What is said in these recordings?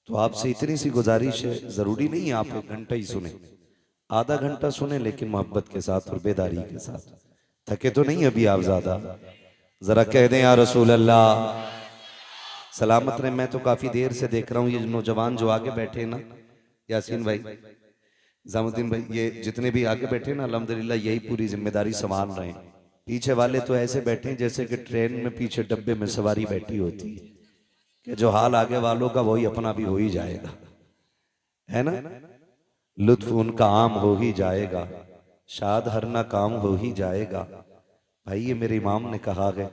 तो आपसे इतनी सी गुजारिश है, जरूरी नहीं है आप 1 घंटा ही सुने, आधा घंटा सुने, लेकिन मोहब्बत के साथ और बेदारी के साथ। थके तो नहीं अभी आप ज्यादा? जरा कह दें या रसूल अल्लाह सलामत रहे। मैं तो काफी देर से देख रहा हूँ ये नौजवान जो आगे बैठे ना, यासीन भाई, जामुद्दीन भाई, ये जितने भी आगे बैठे ना, अल्हम्दुलिल्लाह यही पूरी जिम्मेदारी संभाल रहे हैं। पीछे वाले तो ऐसे बैठे हैं जैसे कि ट्रेन में पीछे डब्बे में सवारी बैठी होती है कि जो हाल आगे वालों का वही अपना भी हो ही जाएगा, है ना। लुत्फ उनका आम हो ही जाएगा, शाद हर ना काम हो ही जाएगा। भाई ये मेरे इमाम ने कहा है,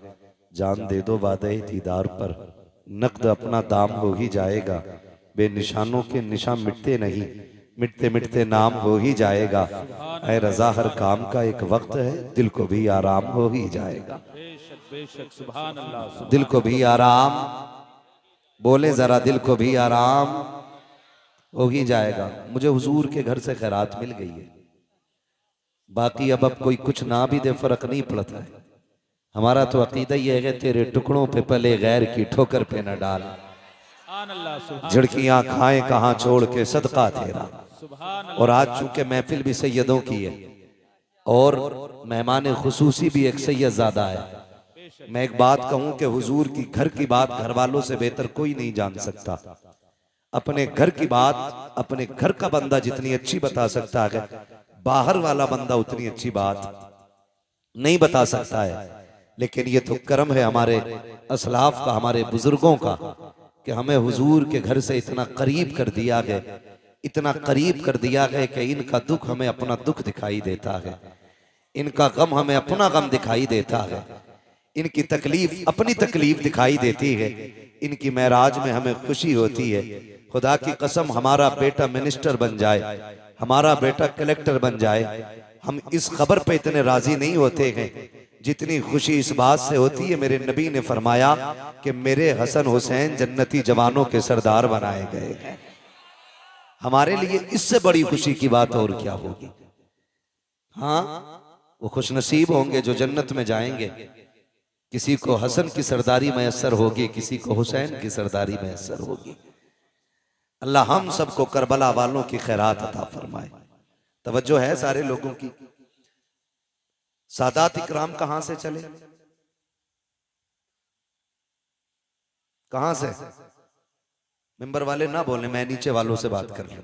जान दे दो वादे दीदार पर, नकद अपना दाम हो ही जाएगा। बेनिशानों के निशान मिटते नहीं, मिटते मिटते नाम हो ही जाएगा। ऐ रजा हर काम का एक वक्त है, दिल को भी आराम हो ही जाएगा। बेशक सुभान अल्लाह। दिल को भी आराम, बोले जरा, दिल को भी आराम हो ही जाएगा। मुझे हुजूर के घर से खैरात मिल गई है, बाकी अब कोई कुछ ना भी दे फर्क नहीं पड़ता है। हमारा तो अकीदा ये है, तेरे टुकड़ों पे पले गैर की ठोकर पे न डाल, झिड़कियां खाए कहां छोड़ के सदका तेरा। और आज चूंकि महफिल भी सैयदों की है और मेहमान खुसूसी भी एक सैयद ज़ादा है, मैं एक बात कहूं कि हुजूर की घर की बात घर वालों से बेहतर कोई नहीं जान सकता। अपने घर की बात अपने घर का बंदा जितनी अच्छी बता सकता है, बाहर वाला बंदा उतनी अच्छी बात नहीं बता सकता है। लेकिन ये तो करम है हमारे असलाफ का, हमारे बुजुर्गों का, कि हमें हुजूर के घर से इतना करीब कर दिया गया, इतना करीब कर दिया गया कि इनका दुख हमें अपना दुख दिखाई देता है, इनका गम हमें अपना गम दिखाई देता है, इनकी तकलीफ अपनी तकलीफ दिखाई देती है, इनकी महराज में हमें खुशी होती है। खुदा की कसम, हमारा बेटा मिनिस्टर बन जाए, हमारा बेटा कलेक्टर बन जाए, हम इस खबर पे इतने राजी नहीं होते हैं जितनी खुशी इस बात से होती है, मेरे नबी ने फरमाया कि मेरे हसन हुसैन जन्नती जवानों के सरदार बनाए गए हैं। हमारे लिए इससे बड़ी खुशी की बात और क्या होगी। हाँ, वो खुशनसीब होंगे जो जन्नत में जाएंगे। किसी को हसन की सरदारी मैसर होगी, किसी को हुसैन की सरदारी मैसर होगी। अल्लाह हम सबको करबला वालों की खैरात अता फरमाए। तवज्जो है सारे लोगों की। सादात इकराम कहां से चले, कहां से? मेंबर वाले ना बोले, मैं नीचे वालों से बात कर रहा हूं।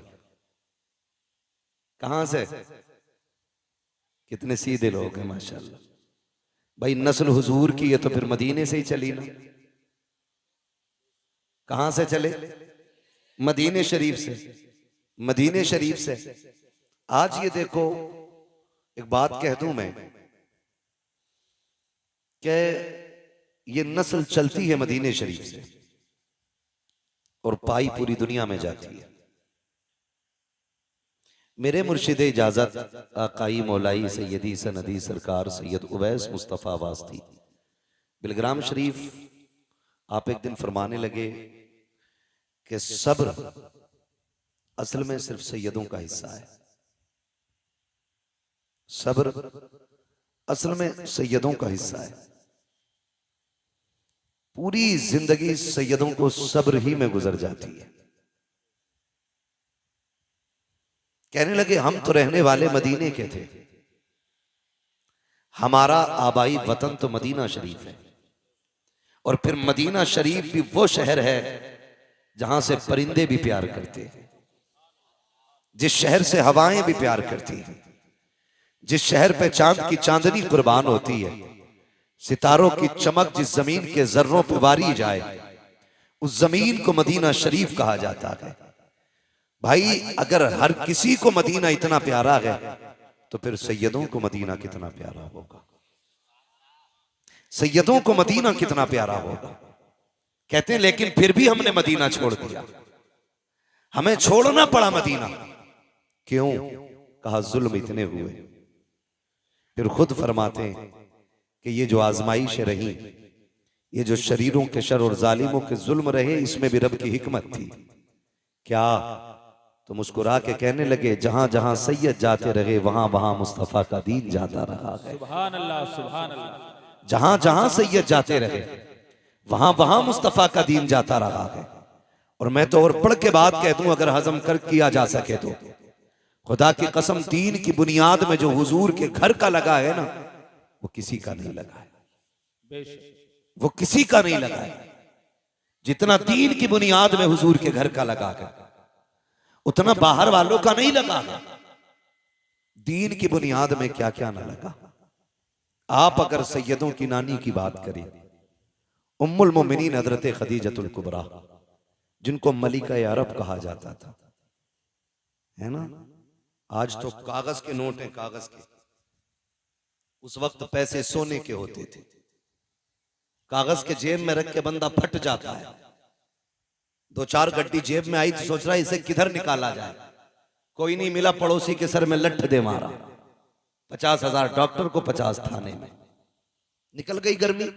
कहां से? कितने सीधे लोग हैं माशाल्लाह। भाई नस्ल हुजूर की है तो फिर मदीने से ही चली ना। कहां से चले? मदीने शरीफ से। मदीने शरीफ से। आज ये देखो, एक बात कह दूं मैं कि ये नस्ल चलती है मदीने शरीफ से और पाई पूरी दुनिया में जाती है। मेरे मुर्शिद इजाजत आकाई मौलाई सैयदी सनदी सरकार सैयद उवैस मुस्तफ़ा वास्ती बिलग्राम शरीफ, आप एक दिन फरमाने लगे कि सब्र असल में सिर्फ सैयदों का हिस्सा है। सब्र असल में सैयदों का हिस्सा है। पूरी जिंदगी सैयदों को सब्र ही में गुजर जाती है। कहने लगे हम तो रहने वाले मदीने के थे, हमारा आबाई वतन तो मदीना शरीफ है, और फिर मदीना शरीफ भी वो शहर है जहां से परिंदे भी प्यार करते हैं, जिस शहर से हवाएं भी प्यार करती हैं, जिस शहर पे चांद की चांदनी कुर्बान होती है, सितारों की चमक जिस जमीन के जर्रों पर वारी जाए, उस जमीन को मदीना शरीफ कहा जाता है। भाई अगर हर किसी को मदीना इतना प्यारा है तो फिर सैयदों को मदीना कितना प्यारा होगा। सैयदों को मदीना कितना प्यारा होगा। कहते हैं लेकिन फिर भी हमने मदीना छोड़ दिया, हमें छोड़ना पड़ा मदीना। क्यों? कहा जुल्म इतने हुए। फिर खुद फरमाते हैं कि ये जो आजमाइश रही, ये जो शरीरों के शर और जालिमों के जुल्म रहे, इसमें भी रब की हिकमत थी। क्या? तो मुस्कुरा के कहने लगे जहां जहां सैयद जाते रहे वहां वहां मुस्तफा का दीन जाता रहा है। सुभान अल्लाह, सुभान अल्लाह। जहां जहां सैयद जाते रहे वहां वहां मुस्तफा का दीन जाता रहा है। और मैं तो और पढ़ के बात कह दूं, अगर हजम कर किया जा सके तो खुदा की कसम, दीन की बुनियाद में जो हुजूर के घर का लगा है ना, वो किसी का नहीं लगा है, वो किसी का नहीं लगा है। जितना दीन की बुनियाद में हुजूर के घर का लगा है, उतना बाहर वालों का नहीं लगा है। दीन की बुनियाद में क्या क्या ना लगा। आप अगर सैयदों की नानी की बात करें, उम्मुल मोमिनीन हजरत खदीजतुल कुबरा, जिनको मलिका अरब कहा जाता था, है ना। आज तो कागज के नोट हैं, कागज के। उस वक्त पैसे सोने के होते थे। कागज के जेब में रख के बंदा फट जाता है। 2-4 गड्डी जेब में आई तो सोच रहा है इसे किधर निकाला जाए, कोई नहीं मिला, पड़ोसी के सर में लठ दे मारा। 50,000 डॉक्टर को, 50 थाने में। निकल गई गर्मी,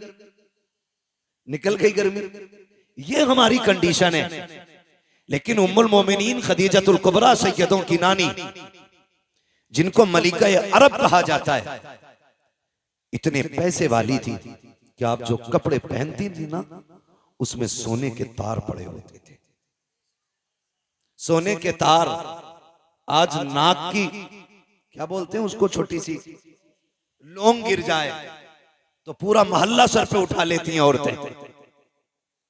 निकल गई गर्मी। ये हमारी कंडीशन है। लेकिन उम्मुल मोमिनीन खदीजतुल कुबरा, सैयदों की नानी, जिनको मलिका अरब कहा जाता है, इतने पैसे वाली थी कि आप जो कपड़े पहनती थी ना, उसमें सोने के तार पड़े होते थे। सोने के तार। आज नाक की क्या बोलते हैं उसको, छोटी सी लौंग गिर जाए तो पूरा मोहल्ला सर पे उठा लेती हैं औरतें।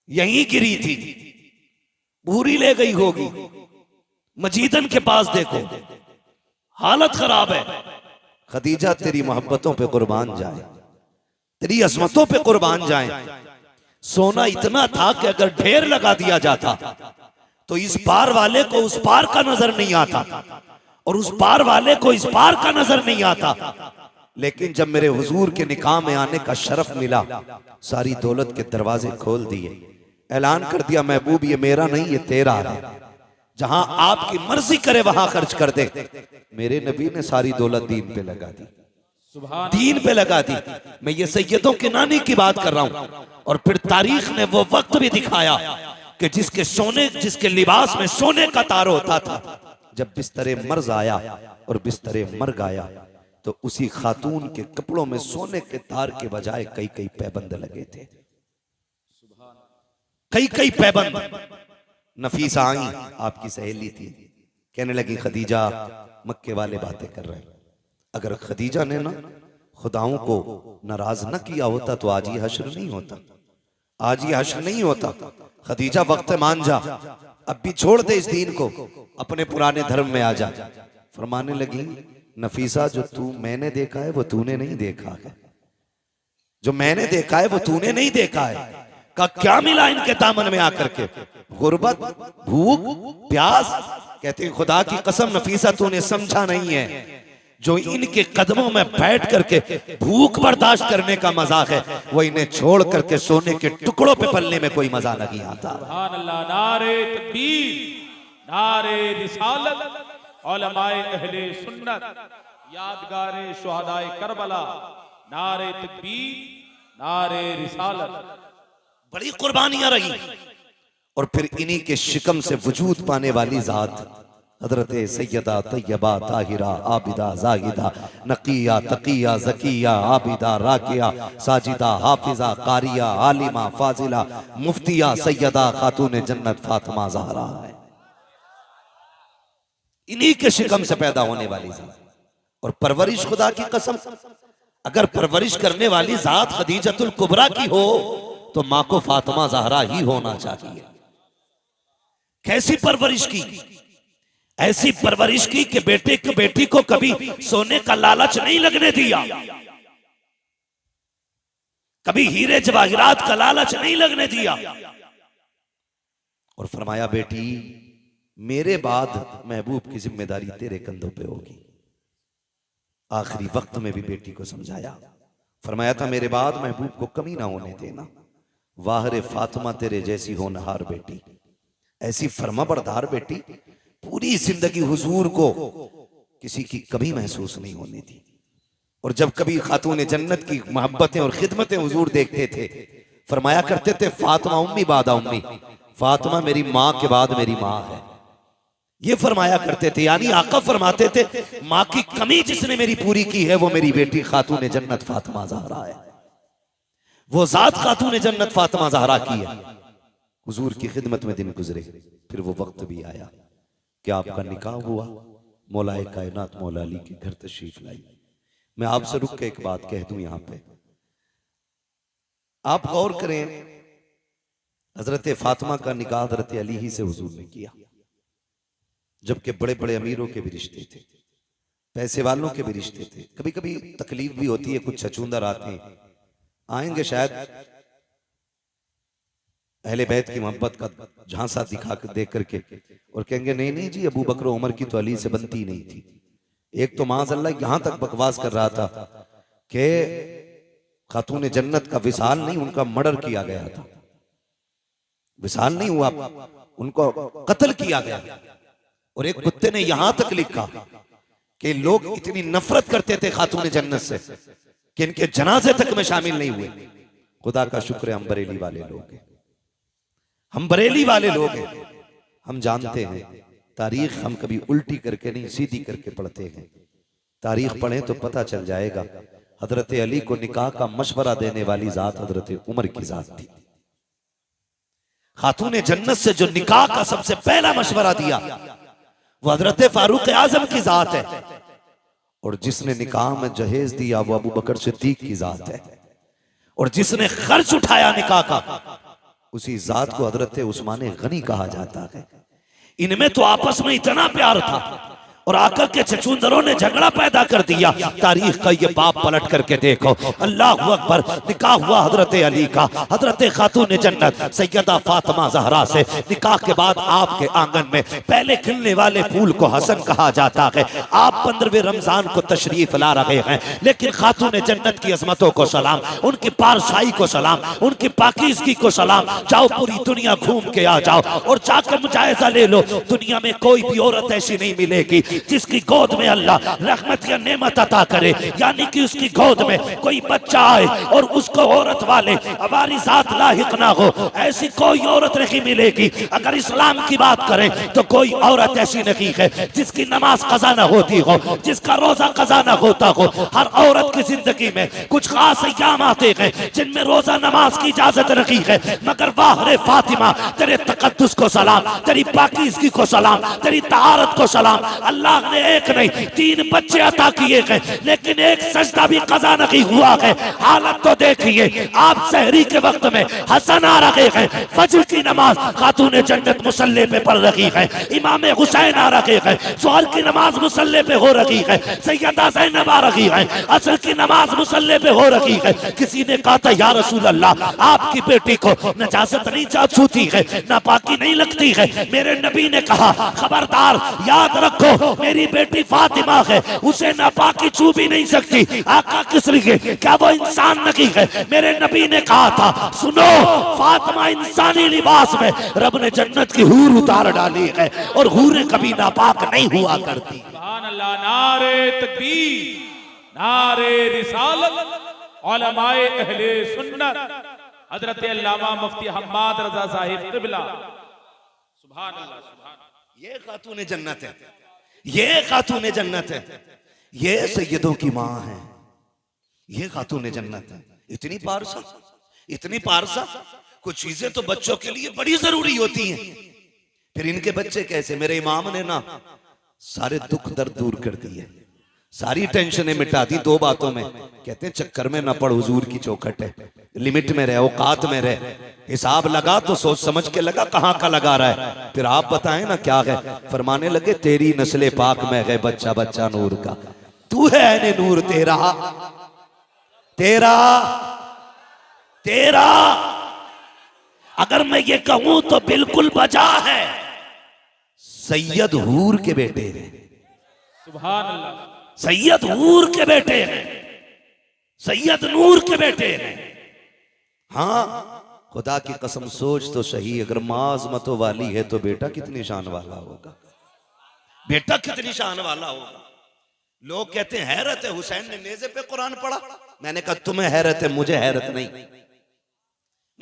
यहीं गिरी थी, भूरी ले गई होगी। मजीदन के पास देखो, हालत खराब है। खदीजा तेरी मोहब्बतों पे कुर्बान जाए, तेरी अजमतों पे कुर्बान जाए। सोना इतना था कि अगर ढेर लगा दिया जाता तो इस पार वाले को उस पार का नजर नहीं आता, और उस पार वाले को इस पार का नजर नहीं आता। लेकिन जब मेरे हुजूर के निकाह में आने का शरफ मिला, सारी दौलत के दरवाजे खोल दिए, ऐलान कर दिया, महबूब ये मेरा नहीं, ये तेरा है, जहां आपकी मर्जी करे वहां खर्च कर दे। मेरे नबी ने सारी दौलत दीन पे लगा दी, दीन पे लगा दी। मैं ये सैयदों की नानी की बात कर रहा हूं। और फिर तारीख ने वो वक्त भी दिखाया कि जिसके लिबास में सोने का तार होता था, जब बिस्तरे मर्ज आया और बिस्तरे मर गया, तो उसी खातून के कपड़ों में सोने के तार के बजाय कई कई पैबंद लगे थे, कई कई पैबंद। नफीसा आई, आपकी सहेली थी, कहने लगी खदीजा, मक्के वाले बातें कर रहे हैं। अगर खदीजा ने ना खुदाओं को नाराज न किया होता तो आज ये हश्र नहीं होता, आज ये हश्र नहीं होता। खदीजा वक्त मान जा, अब भी छोड़ दे इस दीन को, अपने पुराने धर्म में आ जा। फरमाने लगी, नफीसा जो तू मैंने देखा है वो तूने नहीं देखा है, जो मैंने देखा है वो तूने नहीं देखा है। का क्या मिला इनके दामन में आकर के, गुर्बत, भूख, प्यास। कहते हैं खुदा की कसम नफीसा तूने समझा नहीं है, जो इनके कदमों में बैठ करके भूख बर्दाश्त करने का मजाक है, वो इन्हें छोड़ करके सोने के टुकड़ों पे पलने में कोई मजा नहीं आता। सुभान अल्लाह। नारे तकबीर, नारे रिसालत, उलमाए अहले सुन्नत, यादगारे शुहदाए करबला, नारे तकबीर, नारे रिसालत। बड़ी कुर्बानियां रही। और फिर इन्हीं के शिकम से वजूद पाने वाली जात हजरत सैयदा तैयबा ताहिरा आबिदा जाहिदा नकिया तकिया जकिया आबिदा राकिया साजिदा हाफिजा कारिया आलिमा फाजिला मुफ्तिया सैयदा खातून जन्नत फातिमा ज़हरा है। इन्हीं के शिकम से पैदा होने वाली जात। और परवरिश खुदा की कसम, अगर परवरिश करने वाली जात खदीजतुल कुबरा की हो तो मां को फातिमा ज़हरा ही होना चाहिए। कैसी परवरिश की, ऐसी परवरिश की कि बेटी को कभी सोने का लालच नहीं लगने दिया, कभी हीरे जवाहिरात का लालच नहीं लगने दिया। और फरमाया, बेटी मेरे बाद महबूब की जिम्मेदारी तेरे कंधों पे होगी। आखिरी वक्त में भी बेटी को समझाया, फरमाया था मेरे बाद महबूब को कमी ना होने देना। वाहरे फातिमा तेरे जैसी होनहार बेटी, ऐसी फर्माबरदार बेटी, पूरी जिंदगी हुजूर को किसी की कभी महसूस नहीं होनी थी। और जब कभी खातून जन्नत की मोहब्बतें और खिदमतें हुजूर देखते थे, फरमाया करते थे फातिमा उम्मी बादा उम्मी, फातिमा मेरी माँ के बाद मेरी माँ है। ये फरमाया करते थे, यानी आका फरमाते थे माँ की कमी जिसने मेरी पूरी की है वो मेरी बेटी खातून जन्नत फातिमा ज़हरा है। वो जात खातून जन्नत फातिमा ज़हरा की है। हुजूर की खिदमत में दिन गुजरे, फिर वो वक्त भी आया कि आपका निकाह हुआ। मौलाए कायनात मौला अली के घर तशरीफ लाई। मैं आपसे रुक के एक बात कह दूं यहां पे, आप गौर करें, हजरत फातिमा का निकाह हजरत अली ही से हुजूर ने किया, जबकि बड़े बड़े अमीरों के भी रिश्ते थे, पैसे वालों के भी रिश्ते थे। कभी कभी तकलीफ भी होती है, कुछ छछूंदर आते हैं, आएंगे शायद अहले बैत की मोहब्बत का झांसा दिखा कर देख करके और कहेंगे नहीं नहीं जी, अबू बकर उमर की तो अली से बनती नहीं थी। एक तो माज़अल्लाह यहां तक बकवास कर रहा था कि खातून जन्नत का विसाल नहीं, उनका मर्डर किया गया था। विसाल नहीं हुआ, उनको कत्ल किया गया। और एक कुत्ते ने यहां तक लिखा कि लोग इतनी नफरत करते थे खातून जन्नत से कि इनके जनाजे तक में शामिल नहीं हुए। खुदा का शुक्र है हम बरेली वाले लोग हैं, हम बरेली वाले लोग हैं, हम जानते हैं तारीख, हम कभी उल्टी करके नहीं सीधी करके पढ़ते हैं। तारीख पढ़ें तो पता चल जाएगा। हजरत अली को निकाह का मशवरा देने वाली जात हजरत उमर की जात थी। खातून जन्नत से जो निकाह का सबसे पहला मशवरा दिया वो हजरत फारूक आजम की जात है, और जिसने निकाह में जहेज दिया वो अबू बकर सिद्दीक की जात है, और जिसने खर्च उठाया निकाह का उसी जात को हजरत उस्मान गनी कहा जाता है। इनमें तो आपस में इतना प्यार था और आकर के छछूंदरों ने झगड़ा पैदा कर दिया। तारीख का ये बाप पलट करके देखो, अल्लाह अकबर, निकाह हुआ हजरत अली का, हजरत खातून जन्नत सैयदा फातिमा ज़हरा से। निकाह के बाद आपके आंगन में पहले खिलने वाले फूल को हसन कहा जाता है। आप 15वें रमजान को तशरीफ ला रहे हैं, लेकिन खातून जन्नत की अजमतों को सलाम, उनकी पारसाई को सलाम, उनकी पाकीज़गी को सलाम। जाओ पूरी दुनिया घूम के आ जाओ और जाकर मुजायजा ले लो, दुनिया में कोई भी औरत ऐसी नहीं मिलेगी जिसकी गोद में अल्लाह रहमत या नेमत अता करे, यानी कि उसकी गोद में कोई बच्चा आए और उसको औरत वाले हमारी जात लाहिक ना हो, ऐसी कोई औरत नहीं मिलेगी। अगर इस्लाम की बात करें तो कोई औरत ऐसी नहीं है जिसकी नमाज कज़ा ना होती हो, जिसका रोजा कज़ा ना होता हो। हर औरत की जिंदगी में कुछ खास अय्याम आते हैं जिनमें रोजा नमाज की इजाजत नहीं है, मगर वाह रे फातिमा, तेरे तकद्दुस को सलाम, तेरी पाकीज़गी को सलाम, तेरी तहारत को सलाम। अल्लाह ने एक नहीं 3 बच्चे अता किए हैं, लेकिन एक सजदा भी कज़ा नहीं हुआ है। हालत तो देखिए, आप सहरी के वक्त में हसन आ रहे हैं, फजर की नमाज खातून जन्नत मुसल्ले पे पढ़ रही है, इमाम हुसैन आ रहे हैं, जोहर की नमाज मुसल्ले पे हो रही है, सैयदा ज़ैनब आ रही है, असर की नमाज मुसल्ले पे हो रही है। किसी ने कहा था या रसूल अल्लाह, आपकी बेटी को नजासत नहीं छूती है, नापाकी नहीं लगती है। मेरे नबी ने कहा खबरदार, याद रखो मेरी बेटी फातिमा है, उसे नापाकी छू भी नहीं सकती। आका किस लिए, क्या वो इंसान नहीं है? मेरे नबी ने कहा था सुनो, फातिमा इंसानी लिबास में रब ने जन्नत की हूर उतार डाली है और हूरें कभी नापाक नहीं हुआ करती। सुभान अल्लाह, नारे तकबीर, नारे रिसालत, उलमाए अहले सुन्नत, हजरत अल्लामा मुफ्ती हम्माद रजा साहिब क़िबला। सुभान अल्लाह, सुभान। ये खातून जन्नत है, ये खातून जन्नत है, ये सैयदों की माँ है, ये खातून जन्नत है। इतनी पारसा, इतनी पारसा। कुछ चीजें तो बच्चों के लिए बड़ी जरूरी होती हैं, फिर इनके बच्चे कैसे। मेरे इमाम ने ना सारे दुख दर्द दूर कर दिए, सारी टेंशनें मिटा दी 2 बातों में। कहते हैं चक्कर में न पड़, हुजूर की चौखट है, लिमिट में रहे, औकात में रहे। हिसाब लगा तो सोच समझ के लगा, कहाँ का लगा रहा है। फिर आप बताएं ना क्या है। फरमाने लगे तेरी नस्ले पाक में है बच्चा बच्चा नूर का, तू है ऐने नूर, तेरा तेरा तेरा। अगर मैं ये कहूं तो बिल्कुल बजा है, सैयद हूर के बेटे हैं। सुभान अल्लाह, सैयद हूर के बेटे हैं, सैयद नूर के बेटे हैं। हाँ, खुदा की कसम सोच तो सही, अगर माँ अज़मतों वाली है तो बेटा कितनी शान वाला होगा, बेटा कितनी शान वाला होगा। लोग कहते हैं हैरत है, हुसैन ने नेज़े पे कुरान पढ़ा। मैंने कहा तुम्हें हैरत है, मुझे हैरत नहीं,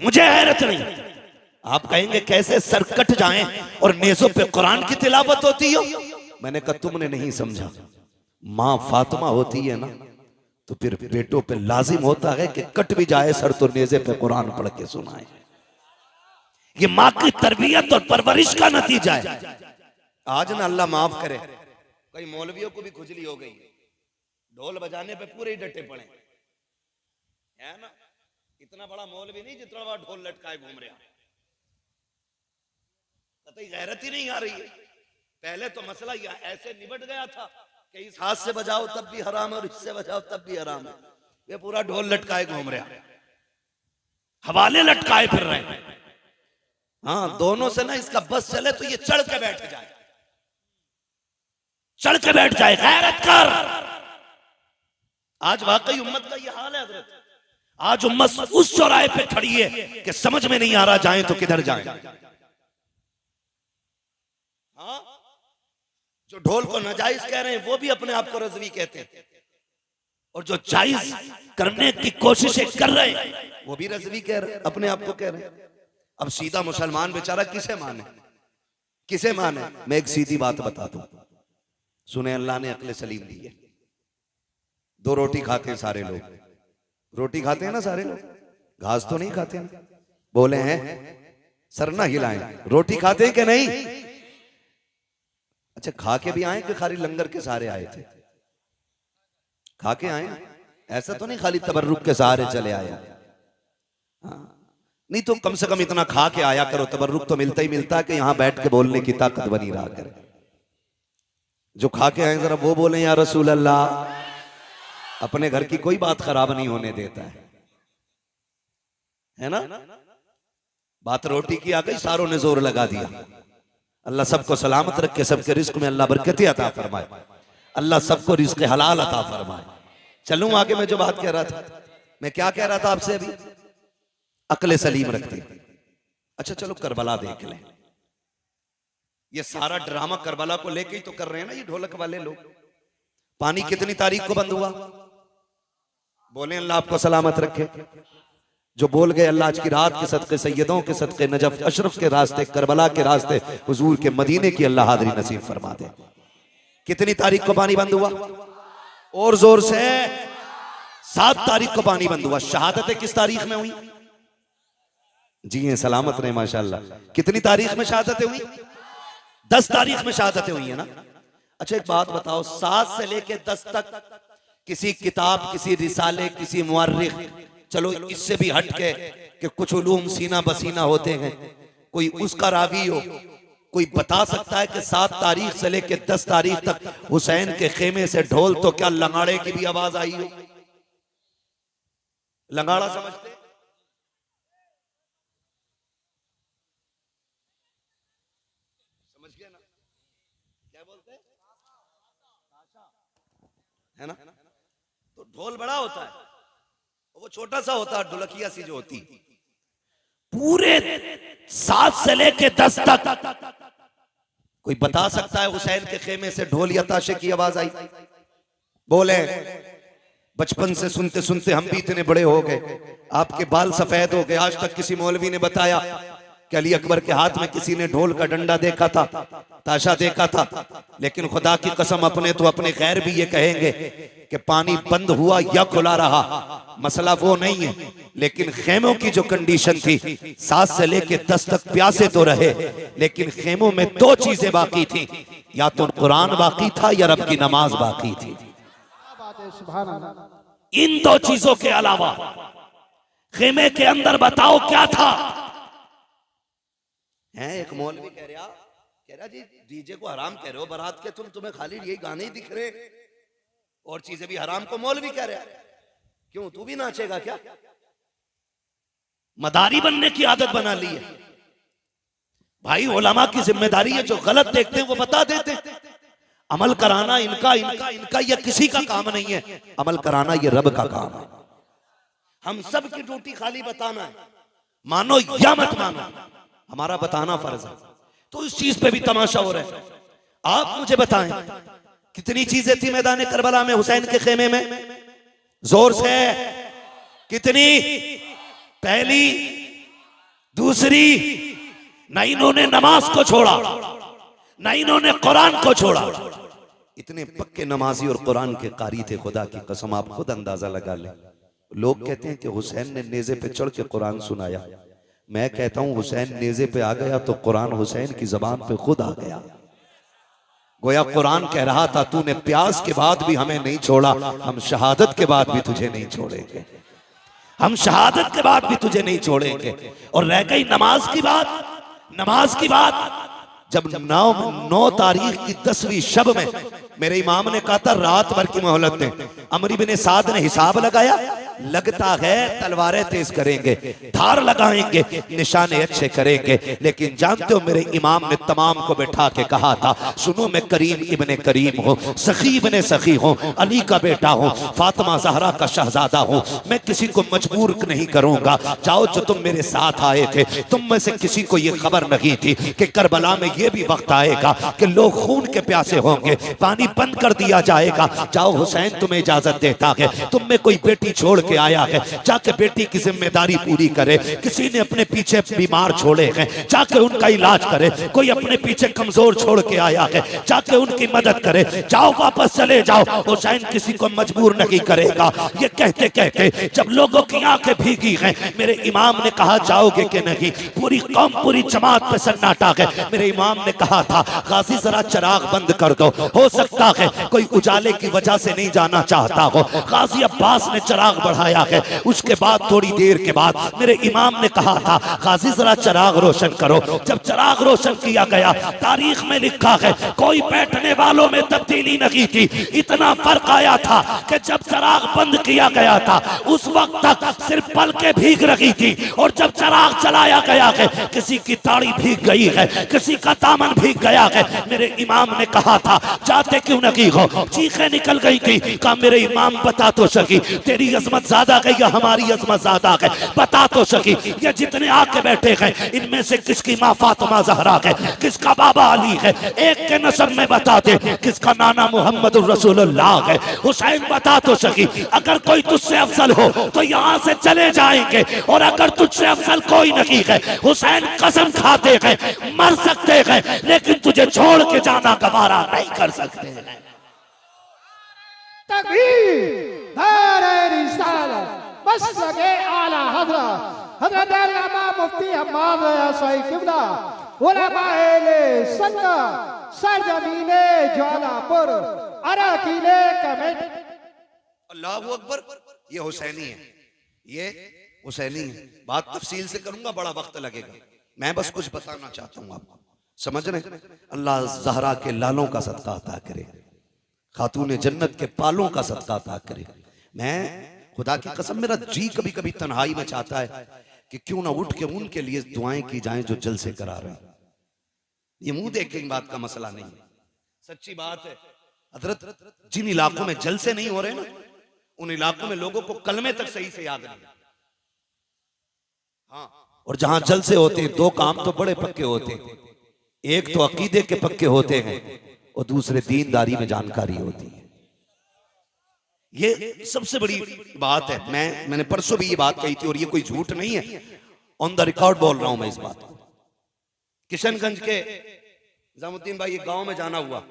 मुझे हैरत नहीं। आप कहेंगे कैसे सर कट जाएं और नेज़ों पे कुरान की तिलावत होती हो। मैंने कहा तुमने नहीं समझा, माँ फातिमा होती है ना तो फिर बेटों पे लाजिम होता है कि कट भी जाए सर तो नेज़े पे कुरान पढ़ के सुनाए। ये माँ की तरबियत और परवरिश का नतीजा है। आज ना अल्लाह माफ करे, कई मौलवियों को भी खुजली हो गई, ढोल बजाने पे पूरे ही डटे पड़े है ना। इतना बड़ा मौलवी नहीं जितना बड़ा ढोल लटकाए घूम रहा, कतई गैरत ही नहीं आ रही है। पहले तो मसला यह ऐसे निबट गया था कि इस हाथ से बजाओ तब भी हराम है और इससे बजाओ तब भी हराम है। ये पूरा ढोल लटकाए घूम रहा, हवाले लटकाए फिर रहे हैं। हाँ, दोनों से ना इसका बस चले तो ये चढ़ के बैठ जाए, चढ़ के बैठ जाए, गैरत कर। आज वाकई उम्मत का ये हाल है हजरत। आज उम्मत उस चौराहे पे खड़ी है कि समझ में नहीं आ रहा जाए तो किधर जाए। हाँ, जो ढोल को नाजायज कह रहे हैं वो भी अपने आप को रज़वी कहते हैं, और जो जायज करने की कोशिशें कर रहे हैं वो भी रज़वी कह रहे हैं, अपने आप को कह रहे हैं। अब सीधा मुसलमान बेचारा किसे माने, किसे माने? मैं एक सीधी बात बता दूं, सुने, अल्लाह ने अक्ल सलीम दी है। दो रोटी खाते हैं सारे लोग, रोटी खाते हैं ना सारे लोग, घास तो नहीं खाते हैं। बोले हैं सर ना हिलाएं, रोटी खाते हैं कि नहीं? अच्छा, खा के भी आए कि खाली लंगर के सहारे आए थे? खा के आए, ऐसा तो नहीं खाली तबर्रुक के सहारे चले आए। हाँ, नहीं तो कम से कम इतना खा के आया करो। तबर्रुक तो मिलता ही मिलता है कि यहां बैठ के बोलने की ताकत बनी रहा करे। जो खा के आए जरा वो बोले या रसूल अल्लाह। अपने घर की कोई बात खराब नहीं होने देता है ना। बात रोटी की आ गई, सारों ने जोर लगा दिया। अल्लाह सबको सलामत रखे, सबके रिस्क में अल्लाह बरकतें अता फरमाए, अल्लाह सबको रिस्क हलाल अता फरमाए। चलूं आगे, मैं जो बात कह रहा था, मैं क्या कह रहा था आपसे अभी, अक्ल सलीम रखते। अच्छा चलो करबला देख लें। ये सारा ड्रामा करबला को लेके ही तो कर रहे हैं ना ये ढोलक वाले लोग। पानी कितनी तारीख को बंद हुआ? बोले अल्लाह आपको सलामत रखे। जो बोल गए अल्लाह आज की रात के सदके, सैयदों के सदके, नजफ अशरफ के रास्ते, करबला के रास्ते, हुजूर के मदीने की अल्लाह हाज़री नसीब फरमा दे। कितनी तारीख को पानी बंद हुआ? और जोर से 7 तारीख को पानी बंद हुआ। शहादतें किस तारीख में हुई? जी हैं, सलामत रहे माशाअल्लाह। कितनी तारीख में शहादतें हुई? 10 तारीख में शहादतें हुई है ना। अच्छा एक बात बताओ, 7 से लेके 10 तक किसी किताब, किसी रिसाले, किसी मुअर्रिख, चलो इससे भी हट के कि कुछ उलूम सीना बसीना होते हैं, कोई उसका रावी हो, कोई बता सकता है कि 7 तारीख से लेके 10 तारीख तक हुसैन के खेमे से ढोल तो क्या लंगाड़े की भी आवाज आई हो? लंगाड़ा समझते? समझ गए ना क्या बोलते हैं? है ना। तो ढोल बड़ा होता है, वो छोटा सा होता है, ढोलकिया सी जो होती। पूरे 7 से लेके 10 तक कोई बता सकता है हुसैन के खेमे से ढोल या ताशे की आवाज आई? बोले बचपन से सुनते सुनते हम भी इतने बड़े हो गए, आपके बाल सफेद हो गए, आज तक किसी मौलवी ने बताया कि अली अकबर के हाथ में किसी ने ढोल का डंडा देखा था, ताशा देखा था? लेकिन खुदा की कसम, अपने तो अपने गैर भी ये कहेंगे कि पानी बंद हुआ या खुला रहा, मसला वो नहीं है। लेकिन खेमों की जो कंडीशन थी, 7 से लेके 10 तक प्यासे तो रहे, लेकिन खेमों में 2 चीजें बाकी थी, या तो कुरान बाकी था या रब की नमाज बाकी थी। इन 2 चीजों के अलावा खेमे के अंदर बताओ क्या था? है एक मौलवी कह रहा जी डीजे को हराम कह रहे हो बारात के, तुम्हें खाली यही गाने ही दिख रहे और चीजें भी हराम को मौलवी कह रहे हैं। क्यों, तू भी नाचेगा क्या? मदारी बनने की आदत बना ली है भाई। उलमा की जिम्मेदारी है, जो गलत देखते हैं वो बता देते हैं। अमल कराना इनका या किसी का काम नहीं है, अमल कराना ये रब का काम है। हम सब की ड्यूटी खाली बताना है, मानो या मत मानो, हमारा बताना फर्ज है। तो इस चीज पे भी तमाशा हो रहा है। आप मुझे बताएं कितनी चीजें थी मैदान करबला में, हुसैन के खेमे में? जोर से कितनी? पहली, दूसरी, ना इन्होंने नमाज को छोड़ा, ना इन्होंने कुरान को छोड़ा। इतने पक्के नमाजी और कुरान के कारी थे, खुदा की कसम आप खुद अंदाजा लगा ले। लोग कहते हैं कि हुसैन ने नेज़े पे चढ़ के कुरान सुनाया, मैं कहता हूं हुसैन नेज़े पे आ गया तो कुरान हुसैन की जबान पे खुद आ गया। गोया कुरान कह रहा था तूने प्यास के बाद भी हमें नहीं छोड़ा, हम शहादत के बाद भी तुझे नहीं छोड़ेंगे, हम शहादत के बाद भी तुझे नहीं छोड़ेंगे। और रह गई नमाज की बात, नमाज की बात, जब 9 तारीख की 10वीं शब में मेरे इमाम ने कहा था रात भर की मोहलत दें, अमर इब्ने साद ने हिसाब लगाया, लगता है तलवारें तेज करेंगे, धार लगाएंगे, निशाने अच्छे करेंगे। लेकिन जानते हो मेरे इमाम ने तमाम को बैठा के कहा था सुनो मैं करीम इब्ने करीम हूँ, सखी इब्ने सखी हूँ, अली का बेटा हूँ, फातिमा ज़हरा का शहजादा हूँ, मैं किसी को मजबूर नहीं करूंगा। जाओ जो तुम मेरे साथ आए थे तुम में से किसी को ये खबर नहीं थी कि करबला में ये भी वक्त आएगा कि लोग खून के प्यासे होंगे, पानी बंद कर दिया जाएगा। जाओ हुसैन तुम्हें इजाजत देता है, तुम में कोई बेटी छोड़ के आया है, जाके बेटी की जिम्मेदारी पूरी करे। किसी ने अपने पीछे बीमार छोड़े हैं, जाके उनका इलाज करे। कोई अपने पीछे कमजोर छोड़ के आया है, जाके उनकी मदद करे। जाओ वापस चले जाओ, हुसैन किसी को मजबूर नहीं करेगा। ये कहते कहते जब लोगों की आंखें भीगी हैं, मेरे इमाम ने कहा जाओगे कि नहीं? पूरी कौम पूरी जमात पे सन्नाटा है। मेरे इमाम ने कहा था गाजी जरा चिराग बंद कर दो, हो सकता है कोई उजाले की वजह से नहीं जाना चाहता हो। गाजी अब्बास ने चिराग बढ़ाया है। उसके बाद थोड़ी देर के बाद मेरे इमाम ने कहा था गाजी जरा चिराग रोशन करो। जब चिराग रोशन किया गया, तारीख में लिखा है कोई बैठने वालों में तब्दीली नहीं थी। इतना फर्क आया था कि जब चिराग बंद किया गया था उस वक्त तक सिर्फ पलकें भीग रही थी, और जब चिराग चलाया गया है किसी की ताड़ी भीग गई है, किसी का दामन भीग गया है। मेरे इमाम ने कहा था जाते क्यों नहीं हो? चीखें निकल गई थी। कहा मेरे इमाम बता तो सकी तेरी अजमत ज्यादा है या हमारी अजमत ज्यादा है? बता तो सकी ये जितने आके बैठे हैं इनमें से किसकी माँ फातिमा ज़हरा है, किसका बाबा अली है? एक के नसब में बता दे किसका नाना मोहम्मद रसूलुल्लाह है। हुसैन बता तो सकी अगर कोई तुझसे अफजल हो तो यहाँ से चले जाएंगे, और अगर तुझसे अफजल कोई नहीं है हुसैन कसम खाते हैं मर सकते हैं लेकिन तुझे छोड़ के जाना गवारा नहीं कर सकते हैं। तकबीर, नारे रिसालत, मसलके आला हज़रत हज़रत अल्लामा मुफ्ती हम्माद यासई किबला उलमाए सुन्नत सरजमीने ज्वालापुर अरकीले कमेटी। अल्लाहु अकबर। ये हुसैनी है, ये हुसैनी है। बात तफसील से करूंगा, बड़ा वक्त लगेगा। मैं बस कुछ बताना चाहता हूँ आपको, समझ रहे? अल्लाह ज़हरा के लालों का सदका अता करे, खातून जन्नत के पालों का सदका अता करे। मैं खुदा की कसम मेरा जी कभी कभी तन्हाई में चाहता है कि क्यों ना उठ के उनके लिए दुआएं की जाएं जो जलसे करा रहे हैं। ये मुंह देख के बात का मसला नहीं है, सच्ची बात है। हजरत जिन इलाकों में जलसे नहीं हो रहे ना, उन इलाकों में लोगों को कलमे तक सही से याद नहीं। हाँ, और जहां जलसे होते हैं दो काम तो बड़े पक्के होते हैं, एक तो अकीदे के पक्के होते हैं और दूसरे दीनदारी में जानकारी होती है। ये सबसे बड़ी बात है। मैंने परसों भी ये बात कही थी और ये कोई झूठ नहीं है, ऑन द रिकॉर्ड बोल रहा हूं मैं इस बात को। किशनगंज के निजामुद्दीन भाई एक गांव में जाना हुआ,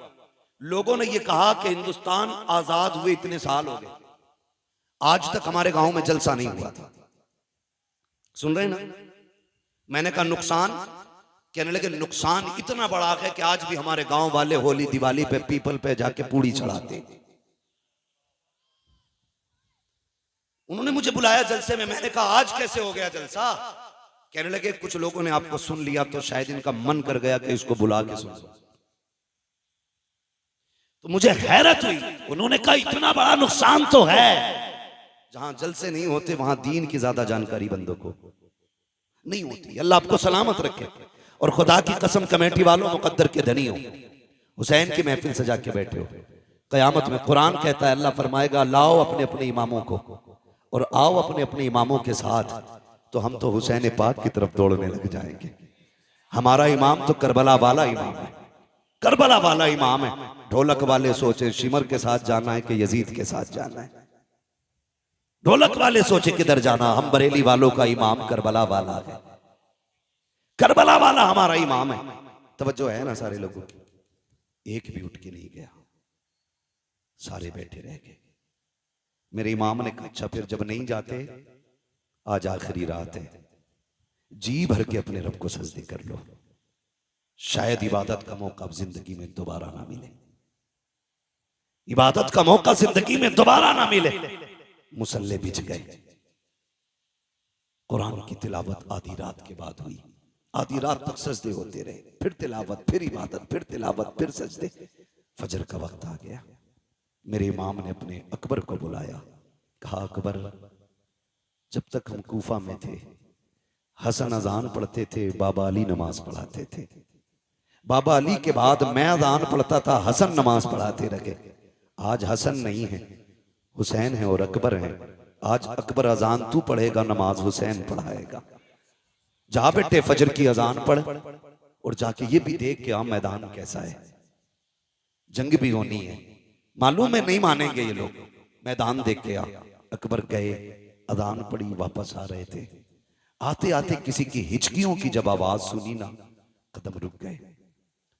लोगों ने ये कहा कि हिंदुस्तान आजाद हुए इतने साल हो गए, आज तक हमारे गांव में जलसा नहीं हुआ था। सुन रहे ना? मैंने कहा नुकसान? कहने लगे नुकसान इतना बड़ा है कि आज भी हमारे गांव वाले होली दिवाली पे पीपल पे जाके पूड़ी चढ़ाते। उन्होंने मुझे बुलाया जलसे में, मैंने कहा आज कैसे हो गया जलसा? कहने लगे कुछ लोगों ने आपको सुन लिया तो शायद इनका मन कर गया कि इसको बुला के सुन। तो मुझे हैरत हुई, उन्होंने कहा इतना बड़ा नुकसान तो है। जहां जलसे नहीं होते वहां दीन की ज्यादा जानकारी बंदों को नहीं होती। अल्लाह आपको सलामत रखे। और खुदा की कसम कमेटी वालों मुकद्दर के धनी हो, हुसैन की महफिल सजा के बैठे हो, कयामत में कुरान कहता है अल्लाह फरमाएगा लाओ अपने अपने इमामों को और आओ अपने अपने इमामों के साथ, तो हम तो हुसैन पाक की तरफ दौड़ने लग जाएंगे। हमारा इमाम तो करबला वाला इमाम है, करबला वाला इमाम है। ढोलक वाले सोचे शिमर के साथ जाना है कि यजीद के साथ जाना है, ढोलक वाले सोचे किधर जाना। हम बरेली वालों का इमाम करबला वाला है, करबला वाला हमारा इमाम है। तवज्जो है ना सारे लोगों की? एक भी उठ के नहीं गया, सारे बैठे रह गए। मेरे इमाम ने कहा अच्छा फिर जब नहीं जाते आज आखिरी रात है, जी भर के अपने रब को सजदे कर लो। शायद इबादत का मौका जिंदगी में दोबारा ना मिले, इबादत का मौका जिंदगी में दोबारा ना मिले। मुसल्ले बिछ गए। कुरान की तिलावत आधी रात के बाद हुई, आधी रात तक सजदे होते रहे, फिर तिलावत, फिर इबादत, फिर तिलावत, फिर सजदे। फजर का वक्त आ गया। मेरे इमाम ने अपने अकबर को बुलाया, कहा अकबर, जब तक हम कूफा में थे हसन अजान पढ़ते थे, बाबा अली नमाज पढ़ाते थे। बाबा अली के बाद मैं अजान पढ़ता था, हसन नमाज पढ़ाते रहे। आज हसन नहीं है, हुसैन है और अकबर है। आज अकबर अजान तू पढ़ेगा, नमाज हुसैन पढ़ाएगा। जा बेटे फजर की अजान पढ़ और जाके ये भी देख के आ मैदान कैसा है। जंग भी होनी है, मालूम है नहीं मानेंगे ये लोग। मैदान देख के आ। अकबर गए, अजान पढ़ी, वापस आ रहे थे। आते आते किसी की हिचकियों की जब आवाज सुनी ना, कदम रुक गए।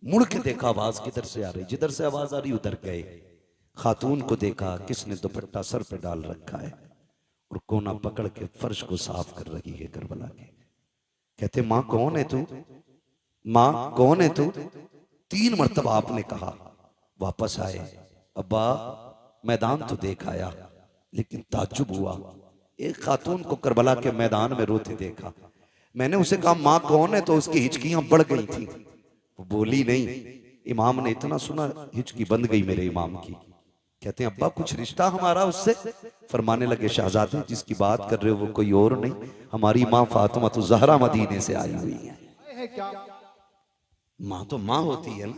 मुड़ के देखा आवाज किधर से आ रही, जिधर से आवाज आ रही उधर गए। खातून को देखा, किसने दुपट्टा सर पे डाल रखा है और कोना पकड़ के फर्श को साफ कर रही है करबला के। कहते माँ कौन है तू, माँ कौन है तू? 3 मरतबा आपने कहा। वापस आए, अब्बा मैदान तो देख आया, लेकिन ताज्जुब हुआ, एक खातून को करबला के मैदान में रोते देखा। मैंने उसे कहा माँ कौन है, तो उसकी हिचकियां बढ़ गई थी, वो बोली नहीं। इमाम ने इतना सुना, हिचकी बंद गई मेरे इमाम की। कहते हैं अब्बा कुछ रिश्ता हमारा उससे? फरमाने लगे शाहजादे जिसकी बात कर रहे हो वो कोई और नहीं, हमारी माँ फातिमा तो ज़हरा मदीने से आई हुई है। माँ तो माँ होती है ना,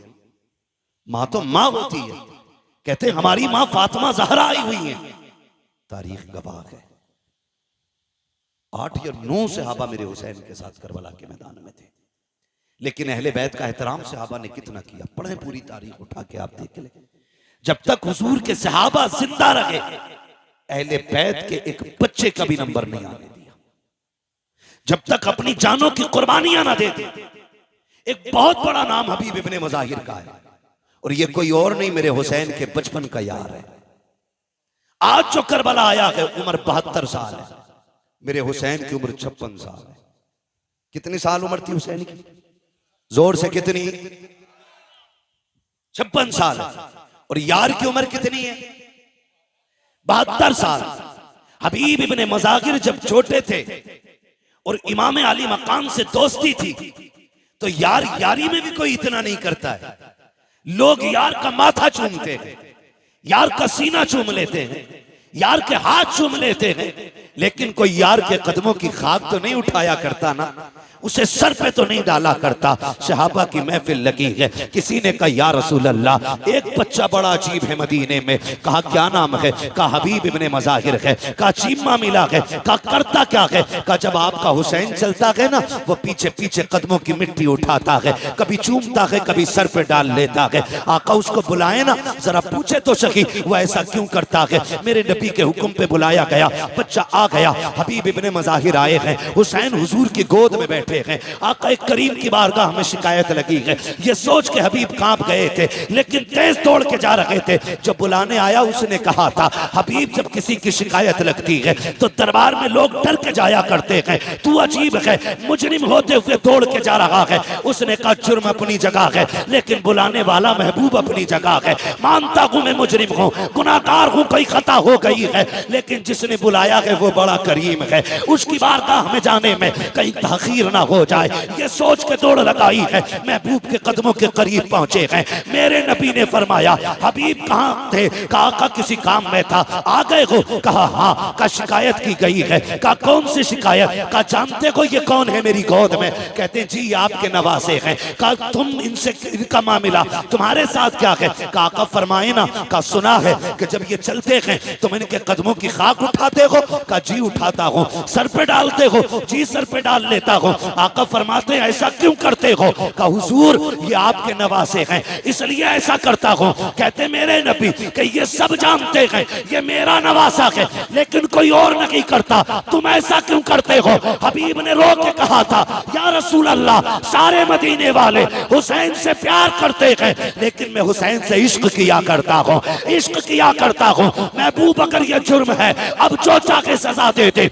माँ तो माँ होती है। कहते हमारी माँ फातिमा ज़हरा आई हुई है। तारीख गवाह है। 8 या 9 सहाबा मेरे हुसैन के साथ करबला के मैदान में थे, लेकिन अहले बैत का एहतराम सहाबा ने कितना किया। पढ़े पूरी तारीख उठा के आप देख ले। जब तक हुजूर के सहाबा जिंदा रहे, अहले बैत के एक बच्चे का भी नंबर नहीं आने दिया। जब तक अपनी जानों की कुर्बानियां ना दे दी। एक बहुत बड़ा नाम हबीब इब्ने मज़ाहिर का है, और ये कोई और नहीं, मेरे हुसैन के बचपन का यार है। आज जो करबला आया है उम्र 72 साल है, मेरे हुसैन की उम्र 56 साल है। कितनी साल उम्र थी हुसैन की? जोर से कितनी? 56 साल। और यार की उम्र कितनी है? 72 साल। हबीब इब्ने मज़ाहिर जब छोटे थे और इमाम अली मकाम से दोस्ती थी, तो यार यारी में भी कोई इतना नहीं करता है। लोग यार का माथा चूमते हैं, यार का सीना चूम लेते हैं, यार के हाथ चूम लेते हैं, लेकिन कोई यार के कदमों की खाक तो नहीं उठाया करता ना, उसे सर पे तो नहीं डाला करता। सहाबा की महफिल लगी है, किसी ने कहा या रसूल अल्लाह, एक बच्चा बड़ा अजीब है मदीने में। कहा क्या नाम है? कहा हबीब इब्ने मज़ाहिर है। कहा चीमा मिला है। कहा करता क्या है? कहा जब आपका हुसैन चलता है ना, वो पीछे पीछे कदमों की मिट्टी उठाता है, कभी चूमता है, कभी सर पे डाल लेता है। आका उसको बुलाए ना, जरा पूछे तो सही वो ऐसा क्यों करता है। मेरे नबी के हुक्म पे बुलाया गया, बच्चा आ गया, हबीब इब्ने मज़ाहिर आए हैं, हुसैन हुजूर की गोद में बैठे हैं। आका करीम की बारगाह में शिकायत लगी है। ये सोच के हबीब कांप गए थे, लेकिन तेज दौड़ के जा रहे थे। जब बुलाने आया उसने कहा था, हबीब जब किसी की शिकायत लगती है तो दरबार में लोग डर के जाया करते हैं, तू अजीब है, मुजरिम होते हुए दौड़ के जा रहा है। उसने कहा जुर्म अपनी जगह है, लेकिन बुलाने वाला महबूब अपनी जगह है। मानता हूं मैं मुजरिम हूं, गुनाहगार हूं, कोई खता हो गई है, लेकिन जिसने बुलाया है वो बड़ा करीम है, उसकी बारगाह में जाने में कहीं ताखीर ना हो जाए, ये सोच के दौड़ लगाई है। महबूब के कदमों के करीब पहुंचे हैं। मेरे नबी ने फरमाया हबीब कहां थे? कहा किसी काम में था। आ गए हो? कहा हाँ। का शिकायत की गई है। कहा कौन सी शिकायत? का जानते हो ये कौन है मेरी गोद में? कहते जी आपके नवासे हैं। कहा तुम इनसे इनका मामला तुम्हारे साथ क्या है? कहा फरमाए ना। का सुना है कि जब ये चलते हैं तुम इनके कदमों की खाक उठाते हो? का जी उठाता हूँ। सर पे डालते हो? जी सर पे डाल लेता हूँ। आका फरमाते हैं ऐसा क्यों करते हो? का हुजूर ये आपके नवासे हैं, इसलिए ऐसा करता हूँ। कहते मेरे नबी कि ये सब जानते हैं ये मेरा नवासा है, लेकिन कोई और नहीं करता, तुम ऐसा क्यों करते हो? हबीब ने रो के कहा था, या रसूल अल्लाह, सारे मदीने वाले हुसैन से प्यार करते हैं, लेकिन मैं हुसैन से इश्क किया करता हूँ, इश्क किया करता हूँ। महबूब अगर ये जुर्म है, अब जो चाहे सजा दे दे।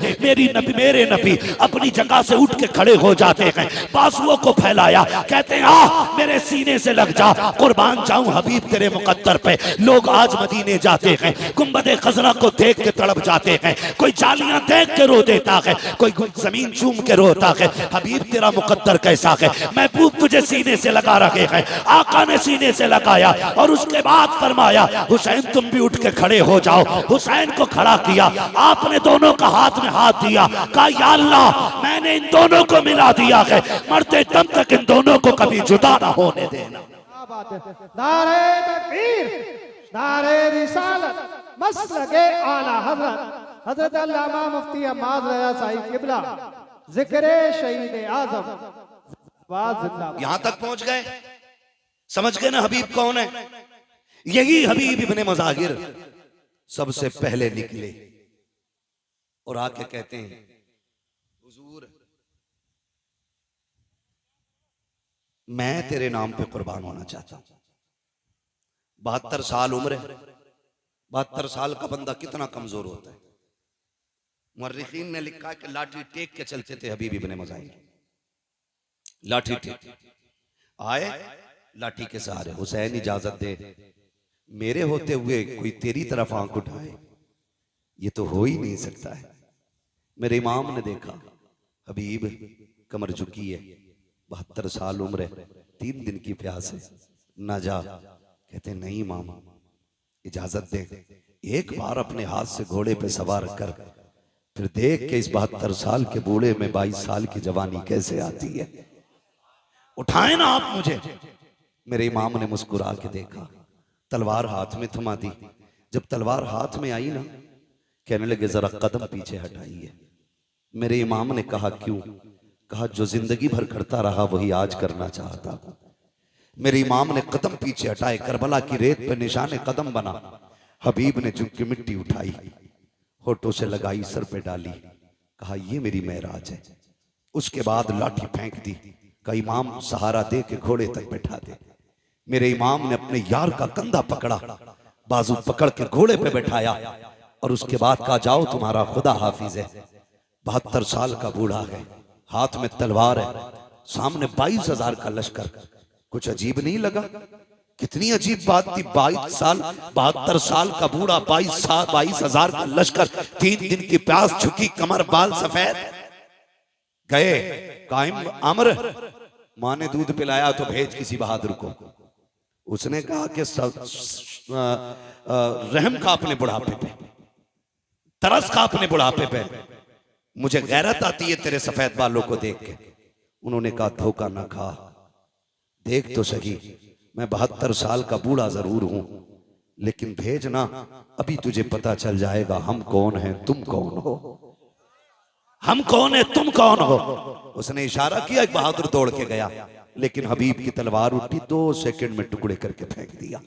मेरे नबी अपनी जगह से उठ के खड़े हो जाते हैं, बाजुओं को फैलाया, कहते हैं आ मेरे सीने से लग जा, कुर्बान जाऊं हबीब तेरे मुकद्दर पे। लोग आज मदीने जाते हैं, गुंबदे खजरा को देख के तड़प जाते हैं, कोई जालियां देख के रो देता है, कोई जमीन चूम के रोता है। हबीब तेरा मुकद्दर कैसा है, महबूब तुझे सीने से लगा रखे हैं। आका ने सीने से लगाया और उसके बाद फरमाया, हुसैन तुम भी उठ के खड़े हो जाओ। हुसैन को खड़ा किया, आपने दोनों का हाथ में हाथ दिया, कहा या अल्लाह मैंने इन दोनों को मिला दिया है, मरते दम तक इन दोनों को कभी जुदा ना होने देना। नारे तकबीर, नारे रिसालत, मसलके आला हज़रत हज़रत अल्लामा मुफ्ती हम्माद रज़ा साहिब किबला, जिक्रे शहीद आज़म जिंदाबाद। यहां तक पहुंच गए, समझ गए ना हबीब कौन है? यही हबीब इब्ने मज़ाहिर सबसे पहले निकले और आके कहते हैं, हुजूर मैं तेरे नाम पे कुर्बान होना चाहता हूं। 72 साल उम्र है, 72 साल का बंदा कितना कमजोर होता है। मुर्रिखीन ने लिखा है कि लाठी टेक के चलते थे हबीब इब्ने मज़ाहिर, लाठी टेक आए, लाठी के सहारे। हुसैन इजाजत दे, मेरे होते हुए कोई तेरी तरफ आंख उठाए, ये तो हो ही नहीं सकता है। मेरे इमाम ने देखा, हबीब कमर झुकी है, 72 साल उम्र है, 3 दिन की प्यास है, ना जा। कहते नहीं इमाम इजाजत दे, एक बार अपने हाथ से घोड़े पे सवार कर, फिर देख के इस 72 साल के बूढ़े में 22 साल की जवानी कैसे आती है, उठाए ना आप मुझे। मेरे इमाम ने मुस्कुरा के देखा, तलवार हाथ में थमा दी। जब तलवार हाथ में आई ना, कहने लगे जरा कदम पीछे हटाइए। मेरे इमाम ने कहा क्यों? कहा जो जिंदगी भर करता रहा वही आज करना चाहता हूं। मेरे इमाम ने कदम पीछे हटाए, करबला की रेत पे निशाने कदम बना। हबीब ने झुक के मिट्टी उठाई, होठों से लगाई, सर पे डाली, कहा ये मेरी महराज है। उसके बाद लाठी फेंक दी, कहा इमाम सहारा दे के घोड़े तक बैठा दे। मेरे इमाम ने अपने यार का कंधा पकड़ा, बाजू पकड़ के घोड़े पे बैठाया और उसके बाद कहा जाओ तुम्हारा खुदा हाफिज है। 72 साल का बूढ़ा है, हाथ में तलवार है, सामने 22,000 का लश्कर। कुछ अजीब नहीं लगा? कितनी अजीब बात थी। 72 साल का बूढ़ा, 22,000 का लश्कर, 3 दिन की प्यास, झुकी कमर, बाल सफेद। गए कायम अमर, माँ ने दूध पिलाया तो भेज किसी बहादुर को। उसने कहा कि रहम का अपने बुढ़ापे पे, तरस का अपने बुढ़ापे पे, मुझे गैरत आती है तेरे सफेद बालों को देख के। उन्होंने कहा धोखा ना खा, देख तो सही, मैं 72 साल का बूढ़ा जरूर हूं, लेकिन भेजना, अभी तुझे पता चल जाएगा हम कौन हैं, तुम कौन हो। हम कौन है, तुम कौन हो। उसने इशारा किया, एक बहादुर दौड़ के गया, लेकिन हबीब की तलवार उठी, 2 सेकंड में टुकड़े करके फेंक दिया,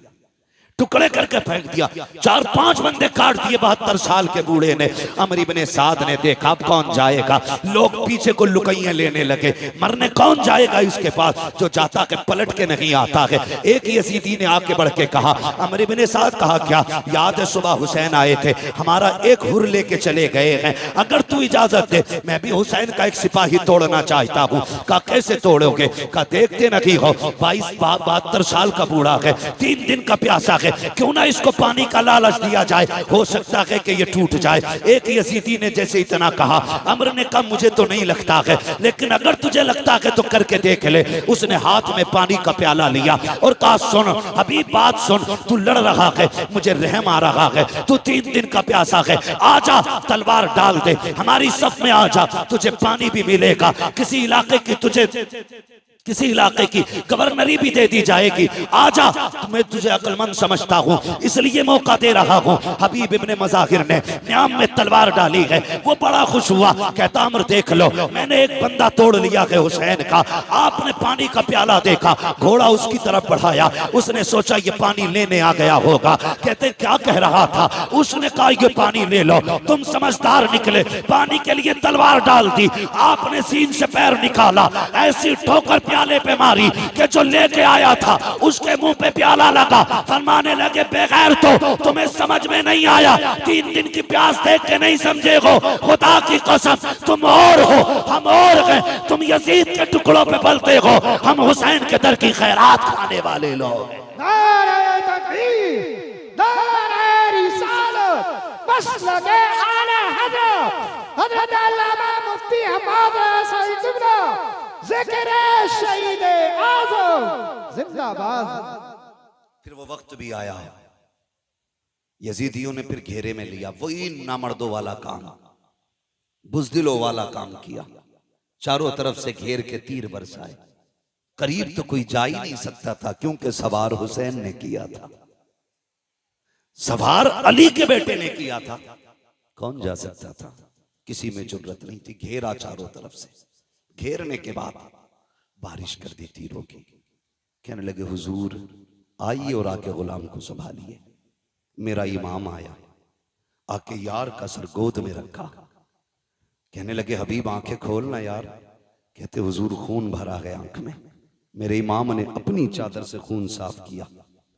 टुकड़े करके फेंक दिया। 4-5 बंदे काट दिए 72 साल के बूढ़े ने। अमर इब्ने साद ने देखा अब कौन जाएगा, लोग पीछे को लुकैया लेने लगे, मरने कौन जाएगा इसके पास, जो जाता है पलट के नहीं आता है। एक यजीदी ने आके बढ़ के कहा, अमर इब्ने साद, कहा क्या याद है सुबह हुसैन आए थे, हमारा एक हुर लेके चले गए हैं, अगर तू इजाजत दे मैं भी हुसैन का एक सिपाही तोड़ना चाहता हूँ। कहा कैसे तोड़ोगे? कहा देखते नहीं हो 72 साल का बूढ़ा है, 3 दिन का प्यासा है, क्यों ना इसको पानी का लालच दिया जाए, हो सकता है कि ये टूट जाए। एक यजीदी ने जैसे इतना कहा, अमर ने कहा मुझे तो नहीं लगता है, लेकिन अगर तुझे लगता है तो करके देख ले। उसने हाथ में पानी का प्याला लिया और कहा सुन हबीब, बात सुन, तू लड़ रहा है, मुझे रहम आ रहा है, तू 3 दिन का प्यासा है, आजा तलवार डाल दे, हमारी सफ में आजा, तुझे पानी भी मिलेगा, किसी इलाके की तुझे किसी इलाके की गवर्नरी भी दे दी जाएगी, आजा, मैं तुझे अक्लमंद समझता हूँ इसलिए मौका दे रहा हूँ। हबीब इब्ने मज़ाहिर ने न्याम में तलवार डाली है, वो बड़ा खुश हुआ, कहता अमर देख लो, मैंने एक बंदा तोड़ लिया है हुसैन का। आपने पानी का प्याला देखा, घोड़ा उसकी तरफ बढ़ाया, उसने सोचा ये पानी लेने आ गया होगा। कहते क्या कह रहा था? उसने कहा ये पानी ले लो। तुम समझदार निकले, पानी के लिए तलवार डाल दी, आपने सीन से पैर निकाला, ऐसी ठोकर प्याले पे मारी कि जो लेके आया था उसके मुंह पे प्याला लगा। फरमाने लगे बेगैर तो तुम्हें समझ में नहीं आया, 3 दिन की प्यास देख के नहीं समझे हो, खुदा की कसम तुम और हो हम और हैं, तुम यजीद के टुकड़ों पे पलते हो, हम हुसैन के दर की खैरात खाने वाले लोग। नारे तकबीर, नारे रिसालत, मसलके आला हज़रत हज़रत अल्लामा मुफ्ती हम्माद साहिब क़िबला, ज़िक्र शहीद आज़म जिंदाबाद। फिर वो वक्त भी आया, यजीदियों ने फिर घेरे में लिया, वही नामर्दों वाला काम, बुज़दिलों वाला काम किया। चारों तरफ से घेर के तीर बरसाए, करीब तो कोई जा ही नहीं सकता था क्योंकि सवार हुसैन ने किया था, सवार अली के बेटे ने किया था, कौन जा सकता था? किसी में जुर्रत नहीं थी। घेरा चारों तरफ से, घेरने के बाद बारिश कर दी तीरों की। कहने लगे हुजूर आइए और आके गुलाम को संभालिए। मेरा इमाम आया, आके यार का सर गोद में रखा। कहने लगे हबीब आंखें खोलना यार। कहते हुजूर खून भरा है आंख में। मेरे इमाम ने अपनी चादर से खून साफ किया।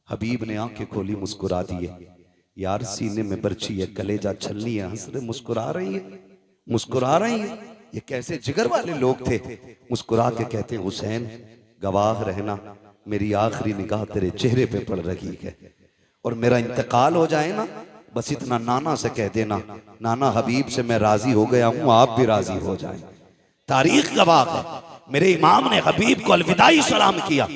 हबीब ने आंखें खोली, मुस्कुरा दिए। यार सीने में बर्छी है, कलेजा छलनी है, हंस रहे, मुस्कुरा रही है, मुस्कुरा रही है। ये कैसे जिगर वाले लोग थे। मुस्कुरा के कहते हुसैन गवाह रहना, मेरी आखिरी निगाह तेरे चेहरे पे पड़ रही है, और मेरा इंतकाल हो जाए ना, बस इतना नाना से कह देना, नाना हबीब से मैं राजी हो गया हूं, आप भी राजी हो जाएं। तारीख गवाह है, मेरे इमाम ने हबीब को अलविदाई सलाम किया,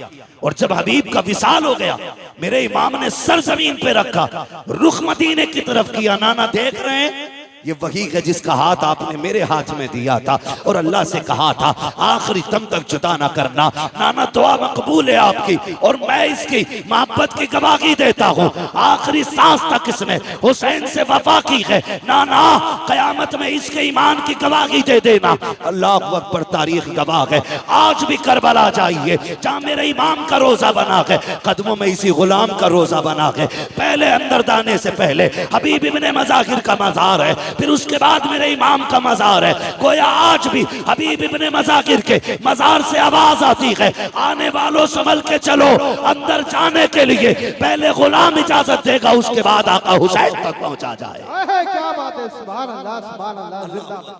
और जब हबीब का विसाल हो गया मेरे इमाम ने सर जमीन पे रखा, रुख मदीने की तरफ किया। नाना देख रहे हैं, ये वही है जिसका हाथ आपने मेरे हाथ में दिया था और अल्लाह से कहा था आखिरी दम तक जुदा ना करना। नाना दुआ मकबूल है आपकी, और मैं इसकी मोहब्बत की गवाही देता हूँ। आखिरी सांस तक इसने हुसैन से वफा की है। नाना कयामत में इसके ईमान की गवाही दे देना। अल्लाह अकबर, तारीख गवाह है। आज भी करबला जाइए, जहाँ मेरे इमाम का रोजा बना है, कदमों में इसी गुलाम का रोजा बना है। पहले अंदर जाने से पहले हबीब इब्ने मज़ाहिर का मज़ार है, फिर उसके बाद मेरे इमाम का मज़ार है। गोया आज भी हबीब इब्ने मज़ाहिर के मज़ार से आवाज आती है, आने वालों संभल के चलो। अंदर जाने के लिए पहले गुलाम इजाजत देगा, उसके बाद आका हुसैन तक पहुंचा जाए। क्या बात है, सुभान अल्लाह, सुभान अल्लाह, जिंदाबाद।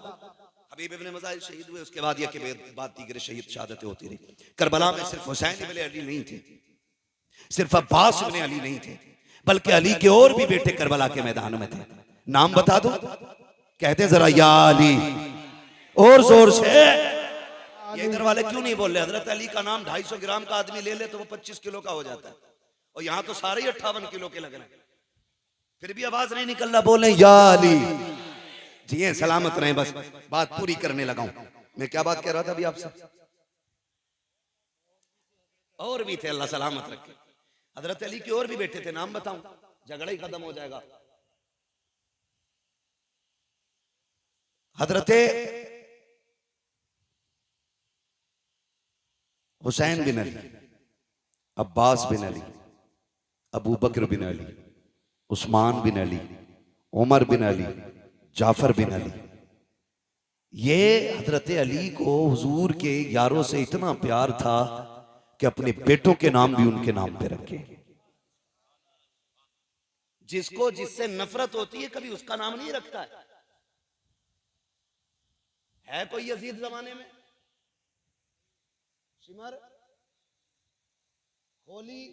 हबीब इब्ने मज़ाहिर शहीद हुए, उसके बाद ये बात दीगर शहीद शहादतें होती रही। करबला में सिर्फ हुसैन इब्ने अली नहीं थे, सिर्फ अब्बास इब्ने अली नहीं थे, बल्कि अली के और भी बेटे करबला के मैदान में थे। नाम बता दो, कहते जरा या अली, और जोर से। ये इधर वाले क्यों नहीं बोल रहे? हजरत अली का नाम 250 ग्राम का आदमी ले ले तो वो 25 किलो का हो जाता है, और यहाँ तो सारे ही 58 किलो के लग रहे हैं, फिर भी आवाज नहीं निकल रहा। बोले या अली। जिए सलामत रहे, बस बात पूरी करने लगा हूं। मैं क्या बात कह रहा था अभी आपसे? और भी थे, अल्लाह सलामत रखे। हजरत अली के और भी बेटे थे, नाम बताऊं, झगड़ा ही खत्म हो जाएगा। हजरते हुसैन बिन अली, अब्बास बिन अली, अबू बकर बिन अली, उस्मान बिन अली, उमर बिन अली, जाफर बिन अली। ये हजरत अली को हुजूर के यारों से इतना प्यार था कि अपने बेटों के नाम भी उनके नाम पे रखे। जिसको जिससे नफरत होती है कभी उसका नाम नहीं रखता है कोई यजीद जमाने में? शिमर, होली,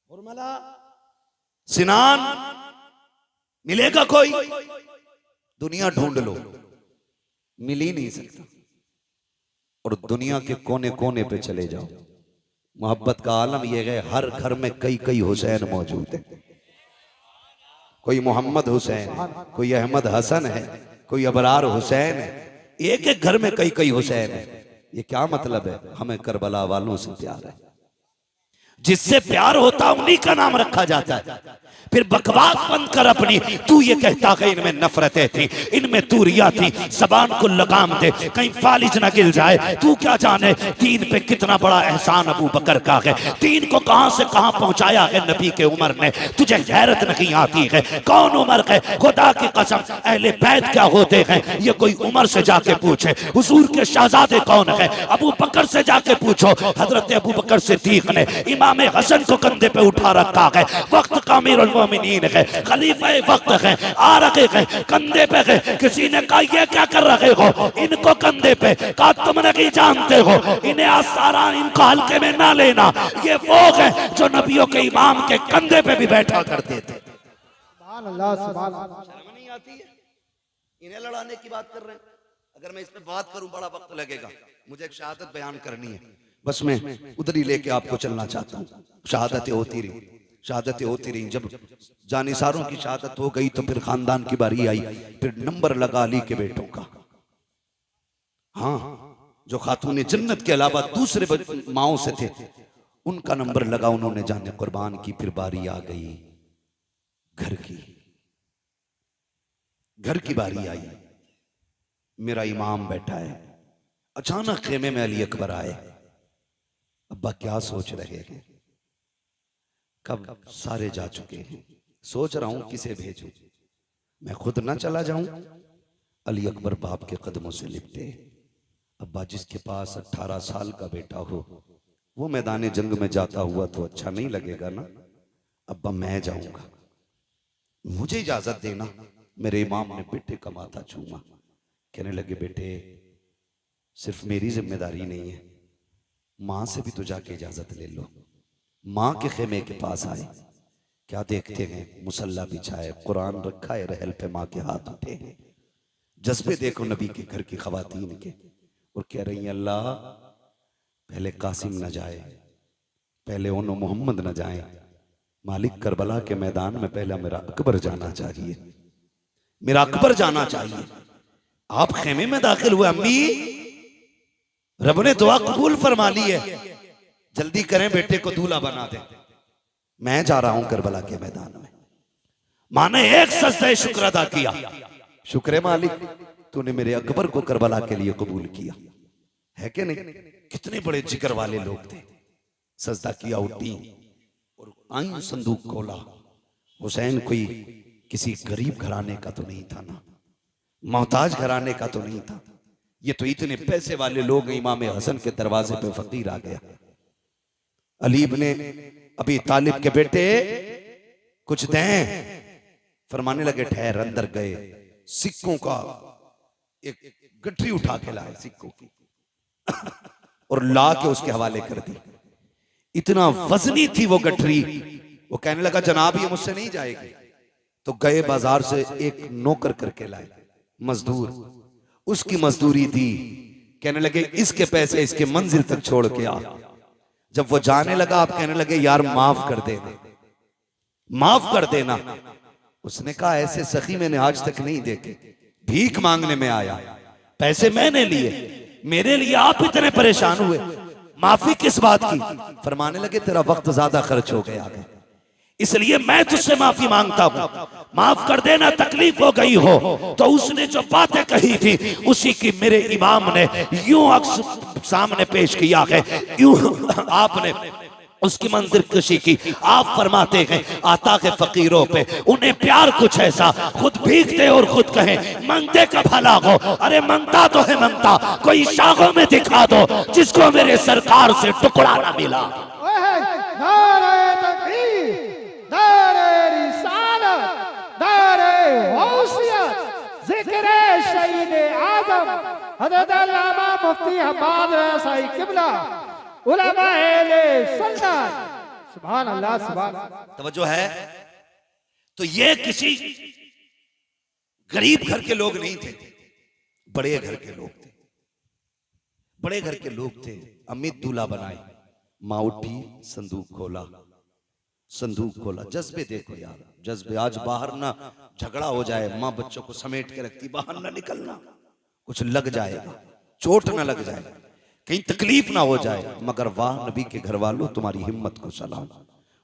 हुरमला, सिनान मिलेगा कोई? दुनिया ढूंढ लो, मिल ही नहीं सकता। और दुनिया के कोने कोने पे चले जाओ, मोहब्बत का आलम यह है, हर घर में कई कई हुसैन मौजूद है। कोई मोहम्मद हुसैन है, कोई अहमद हसन है, कोई अबरार हुसैन है। एक एक घर में कई कई हुसैन है। ये क्या मतलब है? हमें करबला वालों से प्यार है। जिससे प्यार होता उन्हीं का नाम रखा जाता है। फिर बकवास बंद कर अपनी। तू ये कहता है इनमें नफरतें थी, इनमें तूरिया थी, जबान को लगाम दे कहीं फालिज ना गिल जाए। तू क्या जाने दीन पे कितना बड़ा एहसान अबू बकर का है। दीन को कहां से कहां पहुंचाया है नबी के उमर ने। तुझे गैरत नहीं आती है? कौन उमर है? खुदा की कसम अहले बैत क्या होते हैं ये कोई उमर से जाके पूछे। हुजूर के शहजादे कौन है? अबू बकर से जाके पूछो। हजरत अबू बकर सिद्दीक ने इमाम हसन को कंधे पे उठा रखा है। वक्त का अमीरुल मोमिनीन है, खलीफा वक्त है, आ रखे हैं कंधे पे है। किसी ने कहा ये क्या कर रहे हो इनको कंधे पे? कहा तुम नहीं जानते हो इन्हें आसारा इनको हल्के में ना लेना। ये वो है जो नबियों के इमाम के कंधे पे भी बैठा करते थे। सुभान अल्लाह, सुभान अल्लाह। शर्म नहीं आती है? इन्हें लड़ाने की बात कर रहे हैं। अगर मैं इस पे बात करूं बड़ा वक्त लगेगा। मुझे एक शहादत बयान करनी है, बस मैं उधर ही लेके आपको चलना चाहता हूँ। शहादतें होती रही, शहादतें होती रही। जब जानिसारों की शहादत हो गई तो फिर खानदान की बारी आई। फिर नंबर लगा अली के बेटों का। हाँ, जो खातून जन्नत के अलावा दूसरे माओं से थे उनका नंबर लगा, उन्होंने जाने कुर्बान की। फिर बारी आ गई घर की, घर की बारी आई। मेरा इमाम बैठा है। अचानक खेमे में अली अकबर आए। अब्बा क्या सोच रहे हैं? कब सारे जा चुके हैं, सोच रहा हूं किसे भेजूं। मैं खुद ना चला जाऊं? अली अकबर बाप के कदमों से लिपटे। अब्बा जिसके पास 18 साल का बेटा हो वो मैदान जंग में जाता हुआ तो अच्छा नहीं लगेगा ना। अब्बा मैं जाऊंगा, मुझे इजाजत देना। मेरे इमाम ने बेटे का माथा छूमा। कहने लगे बेटे सिर्फ मेरी जिम्मेदारी नहीं है, मां से भी तो जाके इजाजत ले लो। मां के खेमे के पास आए। क्या देखते हैं? मुसल्ला बिछाए, कुरान रखा है रहल पे, मां के हाथ उठे। जज्बे देखो नबी के घर की खवातीन के। और कह रही हैं अल्लाह पहले कासिम न जाए, पहले ओनो मोहम्मद न जाए। मालिक करबला के मैदान में पहला मेरा अकबर जाना चाहिए, मेरा अकबर जाना चाहिए। आप खेमे में दाखिल हुए। अम्मी रब ने दुआ कबूल फरमा ली है, जल्दी करें बेटे को दूल्हा बना दे। मैं जा रहा हूं करबला के मैदान में। मां ने एक सजदा शुक्र अदा किया। शुक्र मालिक तूने मेरे अकबर को करबला के लिए कबूल किया है कि नहीं। कितने बड़े जिक्र वाले लोग थे। सजदा किया, उठी और आई संदूक खोला। हुसैन कोई किसी गरीब घराने का तो नहीं था ना, मोहताज घराने का तो नहीं था। ये तो इतने पैसे वाले लोग। इमाम हसन के दरवाजे पे फकीर आ गया। अली इब्ने अबी तालिब के बेटे कुछ दें। फरमाने लगे ठहर। अंदर गए, सिक्कों का एक गठरी उठा के लाए सिक्कों की और ला के उसके हवाले कर दी। इतना वजनी थी वो गठरी। वो कहने लगा जनाब ये मुझसे नहीं जाएगी। तो गए बाजार से एक नौकर करके लाए, मजदूर। उसकी मजदूरी दी। कहने लगे इसके पैसे इसके मंजिल तक छोड़ के आ। जब वो जाने लगा आप कहने लगे यार माफ कर देना, माफ कर देना। उसने कहा ऐसे सखी मैंने आज तक नहीं देखे। भीख मांगने में आया, पैसे मैंने लिए, मेरे लिए आप इतने परेशान हुए, माफी किस बात की? फरमाने लगे तेरा वक्त ज्यादा खर्च हो गया है, इसलिए मैं तुझसे माफी मांगता हूं, माफ कर देना, तकलीफ हो गई हो। तो उसने जो बातें कही थी उसी की मेरे इमाम ने यूं अक्स सामने पेश किया है। यूं आपने उसकी मंजिल कशी की। आप फरमाते हैं आता के फकीरों पे उन्हें प्यार कुछ ऐसा, खुद भीगते और खुद कहें मांगते का भला हो। अरे मांगता तो है मांगता, कोई शाखों में दिखा दो जिसको मेरे सरकार से टुकड़ा ना मिला। नारे तकबीर, नारे रिसालत, नारे गौसियत, जिक्र शहीद आजम हज़रत अल्लामा मुफ्ती हम्माद रज़ाई किबला उलमाए सुन्नत। सुभान अल्लाह, सुभान अल्लाह। तवज्जो है। तो ये किसी गरीब घर के लोग नहीं थे, बड़े घर के लोग थे, बड़े घर के लोग थे। अमित दूल्हा बनाए। माँ उठी, संदूक खोला, संदूक खोला। जज्बे देखो यार, जज्बे। आज बाहर ना झगड़ा हो जाए, माँ बच्चों को समेट के रखती, बाहर ना निकलना, कुछ लग जाएगा, चोट ना लग जाए। कहीं तकलीफ ना हो जाए। मगर वाह नबी के घर वालों, तुम्हारी हिम्मत को सलाम।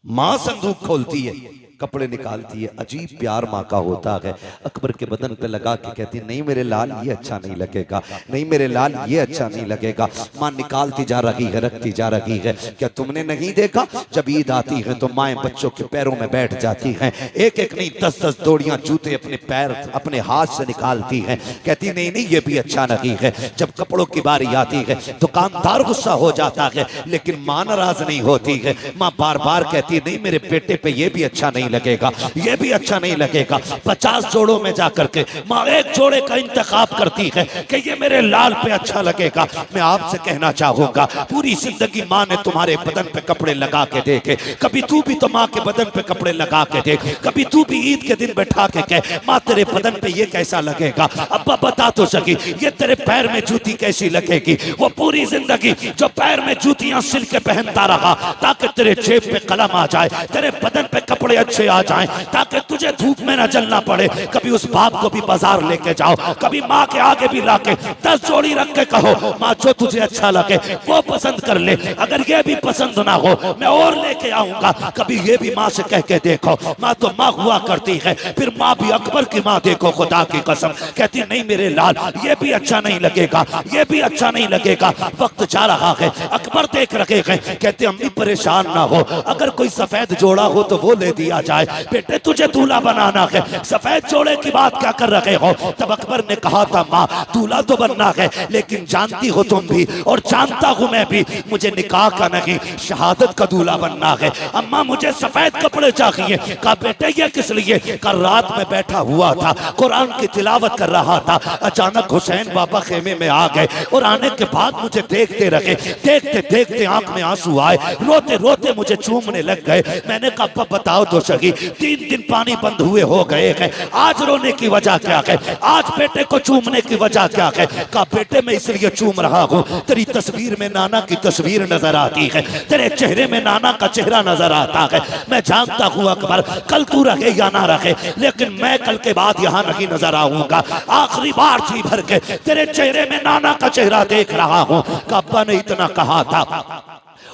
माँ संदूक खोलती है, कपड़े निकालती है, अजीब प्यार माँ का होता है। अकबर के बदन पे लगा के कहती है, नहीं मेरे लाल ये अच्छा नहीं लगेगा, नहीं मेरे लाल ये अच्छा नहीं लगेगा। माँ निकालती जा रही है, रखती जा रही है। क्या तुमने नहीं देखा, जब ईद आती है तो माएँ बच्चों के पैरों में बैठ जाती हैं, एक एक नहीं 10-10 जोड़ियां जूते अपने पैर अपने हाथ से निकालती हैं। कहती नहीं नहीं ये भी अच्छा नहीं है। जब कपड़ों की बारी आती है दुकानदार गुस्सा हो जाता है, लेकिन माँ नाराज नहीं होती है। माँ बार बार कहती है, नहीं मेरे बेटे पे ये भी अच्छा नहीं लगेगा, ये भी अच्छा नहीं लगेगा। 50 जोड़ों में जाकर के माँ एक जोड़े का इंतखाब करती है कि ये मेरे लाल पे अच्छा लगेगा। मैं आपसे कहना चाहूंगा, पूरी जिंदगी माँ ने तुम्हारे बदन पे कपड़े लगा के देखे, कभी तू भी तो माँ के बदन पे कपड़े लगा के देख, कभी तू भी ईद के दिन बैठा के कह, माँ तेरे बदन पे ये कैसा लगेगा, अब्बा बता तो सकी ये तेरे पैर में जूती कैसी लगेगी। वो पूरी जिंदगी जो पैर में जूतियां सिल के पहनता रहा ताकि तेरे जेब पे कलम आ जाए, तेरे बदन पे कपड़े अच्छे आ जाएं, ताकि तुझे धूप में न जलना पड़े। कभी उस बाप को भी बाजार लेके जाओ, कभी माँ के आगे भी लाके 10 जोड़ी रख के कहो, माँ जो तुझे अच्छा लगे वो पसंद कर ले, अगर ये भी पसंद ना हो मैं और लेके आऊंगा। कभी ये भी माँ से कह के देखो, माँ तो माँ हुआ करती है। फिर माँ भी अकबर की माँ देखो, खुदा की कसम कहती नहीं मेरे लाल ये भी अच्छा नहीं लगेगा, ये भी अच्छा नहीं लगेगा। वक्त जा रहा है, अकबर देख रखे हैं, कहते अम्मी परेशान ना हो, अगर कोई सफेद जोड़ा हो तो वो ले दिया जाए, बेटे तुझे दूल्हा बनाना है, सफेद जोड़े की बात क्या कर रहे हो। तब अकबर ने कहा था माँ दूल्हा तो बनना है, लेकिन जानती हो तुम भी और जानता हूं मैं भी, मुझे निकाह का नहीं शहादत का दूल्हा बनना है। अम्मा मुझे सफेद कपड़े चाहिए। कहा बेटे ये किस लिए। कल रात में बैठा हुआ था, कुरान की तिलावत कर रहा था, अचानक हुसैन बाबा खेमे में आ गए और आने के बाद मुझे देखते रहे, देखते देखते आंख में आंसू आए, रोते रोते मुझे चूमने लग गए। मैंने कहा अब्बा बताओ तो सही, 3 दिन पानी बंद हुए हो गए हैं, आज रोने की वजह क्या है, आज बेटे को चूमने की वजह क्या है। कहा बेटे मैं इसलिए चूम रहा हूँ, तेरी तस्वीर में नाना की तस्वीर नजर आती है, तेरे चेहरे में नाना का चेहरा नजर आता है। मैं जानता हूँ अकबर कल तू रहे या ना रहे, लेकिन मैं कल के बाद यहाँ नहीं नजर आऊंगा। आखिरी बार जी भर के तेरे चेहरे में नाना का चेहरा देख रहा हूँ। अब्बा ने इतना कहा था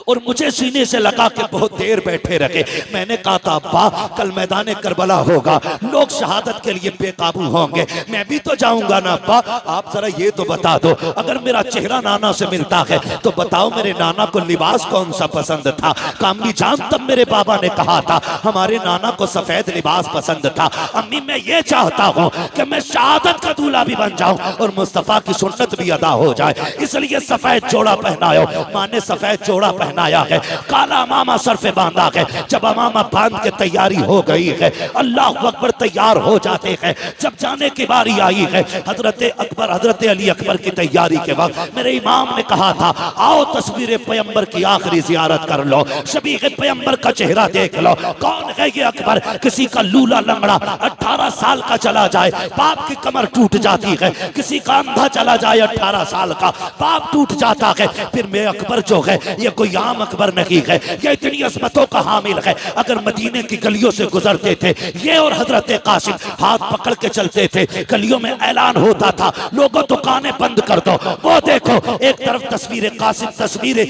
और मुझे सीने से लगा के बहुत देर बैठे रखे। मैंने कहा था अब्बा कल मैदान करबला होगा, लोग शहादत के लिए बेकाबू होंगे, मैं भी तो जाऊंगा ना अब्बा। आप जरा ये तो बता दो, अगर मेरा चेहरा नाना से मिलता है तो बताओ मेरे नाना को लिबास कौन सा पसंद था। कामनी जान तब मेरे बाबा ने कहा था हमारे नाना को सफेद लिबास पसंद था। अम्मी मैं ये चाहता हूँ कि मैं शहादत का दूल्हा भी बन जाऊं और मुस्तफा की सुन्नत भी अदा हो जाए, इसलिए सफेद जोड़ा पहनायो। माँ ने सफेद जोड़ा पहनाया है, काला अमामा सर पे बांधा है। जब अमामा बांध के तैयारी हो गई है, अल्लाह अकबर तैयार हो जाते हैं। जब जाने की बारी आई है, हजरत अकबर हजरत अली अकबर की तैयारी के वक्त मेरे इमाम ने कहा था आओ तस्वीर पैगंबर की आखिरी जियारत कर लो, शबीह पैगंबर का चेहरा देख लो। कौन है ये अकबर? किसी का लूला लंगड़ा 18 साल का चला जाए बाप की कमर टूट जाती है, किसी का अंधा चला जाए 18 साल का बाप टूट जाता है। फिर मैं अकबर जो है ये कोई आम अकबर नहीं है, ये इतनी अजमतों का हामिल है। अगर मदीने की गलियों से गुजरते थे ये और हजरत कासिम हाथ पकड़ के चलते थे, गलियों में ऐलान होता था लोगों दुकानें बंद कर दो। वो देखो एक तरफ तस्वीर कासिम, तस्वीर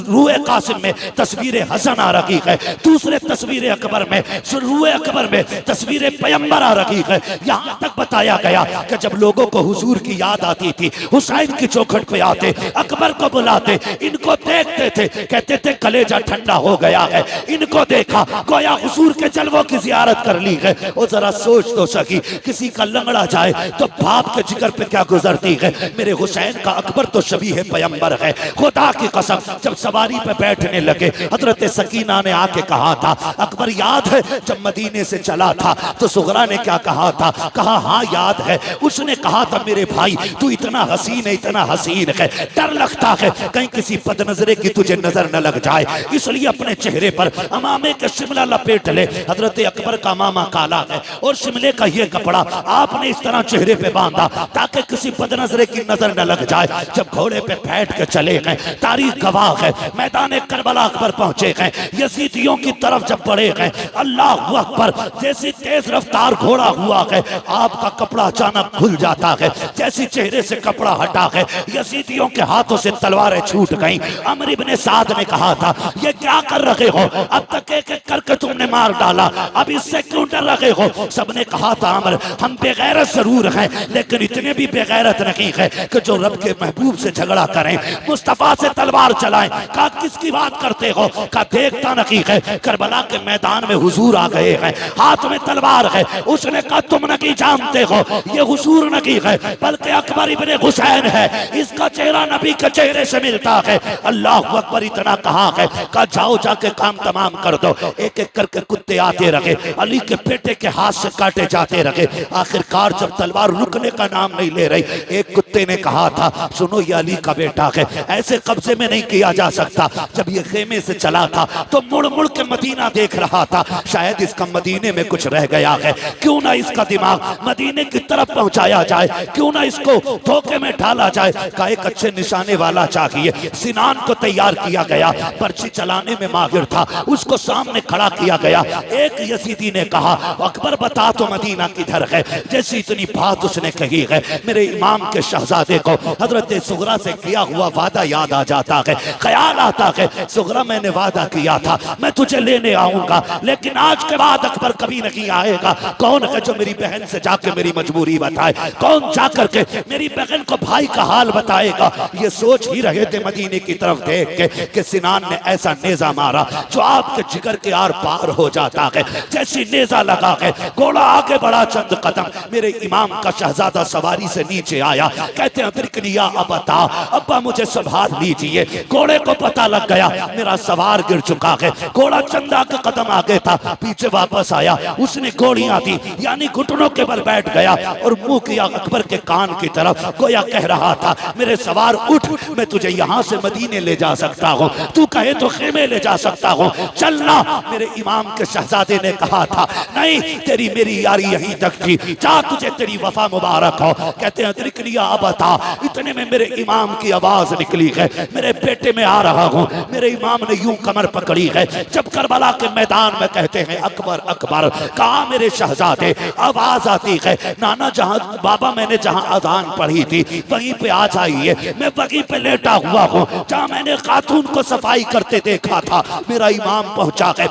रूए कासिम में तस्वीर हसन आ रही है, दूसरे तस्वीर अकबर में रूए अकबर में तस्वीर पैगंबर आ रही है। यहाँ तक बताया गया कि जब लोगों को हुजूर की याद आती थी हुसैन की चौखट पे आते, अकबर को बुलाते, इनको देखते थे, कहते थे कलेजा ठंडा हो गया है, इनको देखा गोया हुजूर के जलवों की जियारत कर ली है। और जरा सोच तो सकी किसी का लंगड़ा जाए तो बाप के जिगर पे क्या गुजरती है। मेरे हुसैन का अकबर तो शबीह पैगंबर है, खुदा की कसम। जब सवारी पे बैठने लगे हजरत सकीना ने आके कहा था अकबर याद है जब मदीने से चला था तो सुगरा ने क्या कहा था? कहा हाँ याद है। उसने कहा था मेरे भाई तू इतना हसीन है, इतना हसीन है, डर लगता है कहीं किसी बदनजरे की तुझे नजर नजर न लग जाए, इसलिए अपने चेहरे पर अमामे के शिमला लपेट ले। हजरत अकबर का मामा काला है और शिमले का ये कपड़ा आपने इस तरह चेहरे पे बांधा ताकि किसी बदनजरे की नजर न लग जाए। जब घोड़े पे बैठ के चले गए, तारीख गवाह है, मैदान करबला पर पहुंचे गए, यजीदियों की तरफ जब बढ़े गए, अल्लाह अकबर, जैसी तेज रफ्तार घोड़ा हुआ है, आपका कपड़ा अचानक खुल जाता है। जैसी चेहरे से कपड़ा हटा है, यजीदियों के हाथों से तलवारें छूट गईं। अमर इब्ने साद ने कहा था, ये क्या कर रहे हो, अब तक एक एक करके तुमने मार डाला, अब इससे क्यों डर रहे हो। सबने कहा था, अमर हम बेगैरत जरूर हैं लेकिन इतने भी बेगैरत नहीं है कि जो रब के महबूब से झगड़ा करें, मुस्तफा से तलवार चलाएं। कहा किसकी बात करते हो, कहा देखता नहीं है करबला के मैदान में हुजूर आ गए हैं, हाथ में तलवार है। उसने कहा तुम नहीं जानते हो ये हुजूर नहीं है बल्कि अकबर इब्ने हुसैन है, इसका चेहरा नबी के चेहरे से मिलता है। अल्लाह अकबर इतना कहा है, कहा जाओ जाके काम तमाम कर दो। एक एक करके कुत्ते आते रहे, अली के बेटे के हाथ से काटे जाते रहे। आखिरकार जब तलवार रुकने का नाम नहीं ले रही, एक कुत्ते ने कहा था, सुनो ये अली का बेटा है, ऐसे कब्जे में नहीं किया जा सकता। जब ये खेमे से चला था तो मुड़ मुड़ के मदीना देख रहा था, शायद इसका मदीने में कुछ रह गया है, क्यों ना इसका दिमाग मदीने की तरफ पहुंचाया जाए, क्यों ना इसको धोखे में डाला जाए। का एक अच्छे निशाने वाला चाहिए। सिनान को तैयार किया गया, पर्ची चलाने में माहिर था, उसको सामने खड़ा किया गया। एक यजीदी ने कहा, अकबर बता तो मदीना किधर है। जैसी इतनी बात उसने कही है, मेरे इमाम के शहजादे को हजरत सुगरा से किया हुआ वादा याद आ जाता है। ख्याल आता है, सुगरा मैंने वादा किया था मैं तुझे लेने आऊंगा, लेकिन आज के बाद अकबर कभी नहीं आएगा। कौन है जो मेरी बहन से जाके मेरी मजबूरी बताए, कौन जाकर के मेरी बहन को भाई का हाल बताएगा। ये सोच ही रहे थे मदीने की तरफ देख के कि सिनान ने ऐसा नेजा मारा जो आपके जिगर के आर पार हो जाता है। जैसी नेजा लगा है, घोड़ा आगे बढ़ा चंद कदम, मेरे इमाम का शहजादा सवारी से नीचे आया। कहते हैं अदरिकनिया अबता, अब्बा मुझे संभाल लीजिए। घोड़े को पता लग गया मेरा सवार गिर चुका है। घोड़ा चंदा का कदम आगे था, पीछे वापस आया, उसने गोलियां दी, यानी घुटनों के बल बैठ गया और मुंह किया अकबर के कान की तरफ, गोया कह रहा था, मेरे सवार उठ, मैं तुझे यहाँ से मदीने ले जा सकता हूँ, तू कहे तो खेमे ले जा सकता हूँ, चलना। मेरे इमाम के शहजादे ने कहा था, नहीं तेरी मेरी यारी यहीं तक थी, जा तुझे तेरी वफा मुबारक हो। कहते हैं अदरिकनिया अबता, इतने में मेरे इमाम की आवाज निकली है, मेरे बेटे में आ रहा हूँ। मेरे इमाम ने यूं कमर पकड़ी है, जब करबला के मैदान में कहते हैं अकबर अकबर, कहा मेरे शहजादे, आवाज आती है, नाना जहां बाबा मैंने जहां अजान पढ़ी थी वहीं पे आ जाइए। मैं वहीं पे लेटा हुआ हूँ जहां मैंने खातून को सफाई करते देखा था। मेरा इमाम पहुंचा है,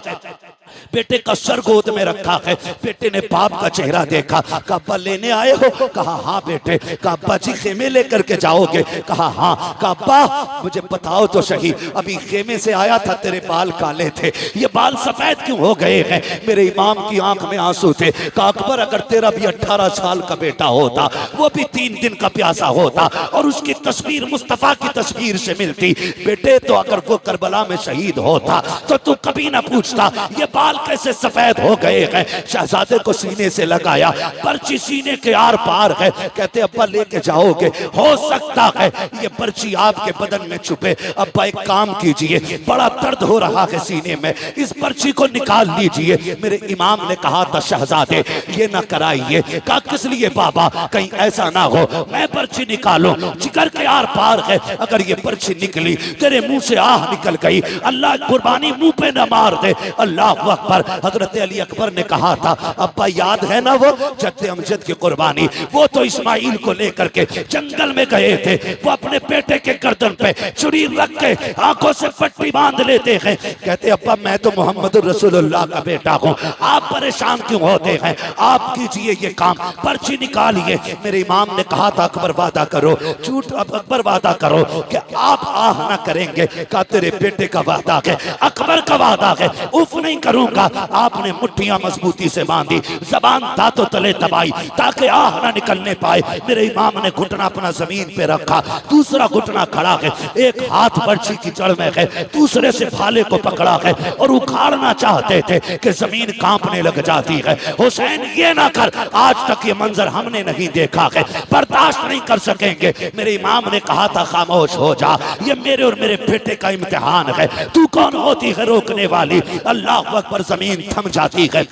बेटे का सर गोद में रखा है। बेटे ने बाप का चेहरा देखा, कहा अब्बा लेने आए हो, कहा हाँ बेटे। कहा अब्बा जी खेमे लेकर के जाओगे, कहा हाँ। कहा अब्बा मुझे बताओ तो सही, अभी खेमे से आया था तेरे बाल काले थे, ये बाल सफेद क्यों हो गए हैं। मेरे इमाम की आंख में आंसू थे। कहा अकबर अगर तेरा भी 18 साल का बेटा होता, वो भी 3 दिन का प्यासा होता और उसकी तस्वीर मुस्तफा की तस्वीर से मिलती, बेटे तो अगर वो करबला में शहीद होता तो तू कभी ना पूछता ये बाल कैसे सफेद हो गए हैं। शहजादे को सीने से लगाया, पर्ची सीने के आर पार है। कहते अब्बा लेके जाओगे, हो सकता है ये पर्ची आपके बदन में छुपे। अब्बा एक काम कीजिए, बड़ा दर्द हो रहा है सीने में, इस पर्ची को निकाल लीजिए। मेरे इमाम ने कहा था शहजादे ये ना कराइए। कहा किस लिए बाबा, कहीं ऐसा ना हो मैं पर्ची निकालूं, जिगर के आर पार है, अगर ये पर्ची निकली तेरे मुंह से आह निकल गई, अल्लाह कुर्बानी मुंह पे न मार दे। अल्लाह अकबर। हजरत अली अकबर ने कहा था अब्बा याद है ना वो जद्दे अमजद की कुर्बानी, वो तो इस्माइल को लेकर के जंगल में गए थे, वो अपने बेटे के गर्दन पे छुरी रख के आंखों से पट्टी बांध लेते हैं। कहते अब्बा मैं तो मोहम्मद रसूलुल्लाह का बेटा हूँ, आप परेशान क्यों होते हैं, आप कीजिए ये काम, पर्ची निकालिए। मेरे इमाम ने कहा था अकबर वादा करो, झूठ अकबर वादा करो कि आप आह ना करेंगे। कहा तेरे बेटे का वादा है, अकबर का वादा है, उफ नहीं करूंगा। करूंगा। आपने मुट्ठियां मजबूती से बांधी, जबान दांतों तले दबाई ताकि आह ना निकलने पाए। मेरे इमाम ने घुटना अपना जमीन पे रखा, दूसरा घुटना खड़ा है, एक हाथ बर्छी की जड़ में है, दूसरे से भाले को पकड़ा है और उखाड़ना चाहते थे कि जमीन कांपने लग जाती है। हुसैन ये ना कर, आज तक ये मंजर हमने नहीं देखा है, बर्दाश्त नहीं कर सकेंगे। मेरे इमाम ने कहा था खामोश हो जा, ये मेरे और मेरे बेटे का इम्तिहान है। तू कौन होती है रोकने वाली? अल्लाह अकबर, जमीन थम जाती है।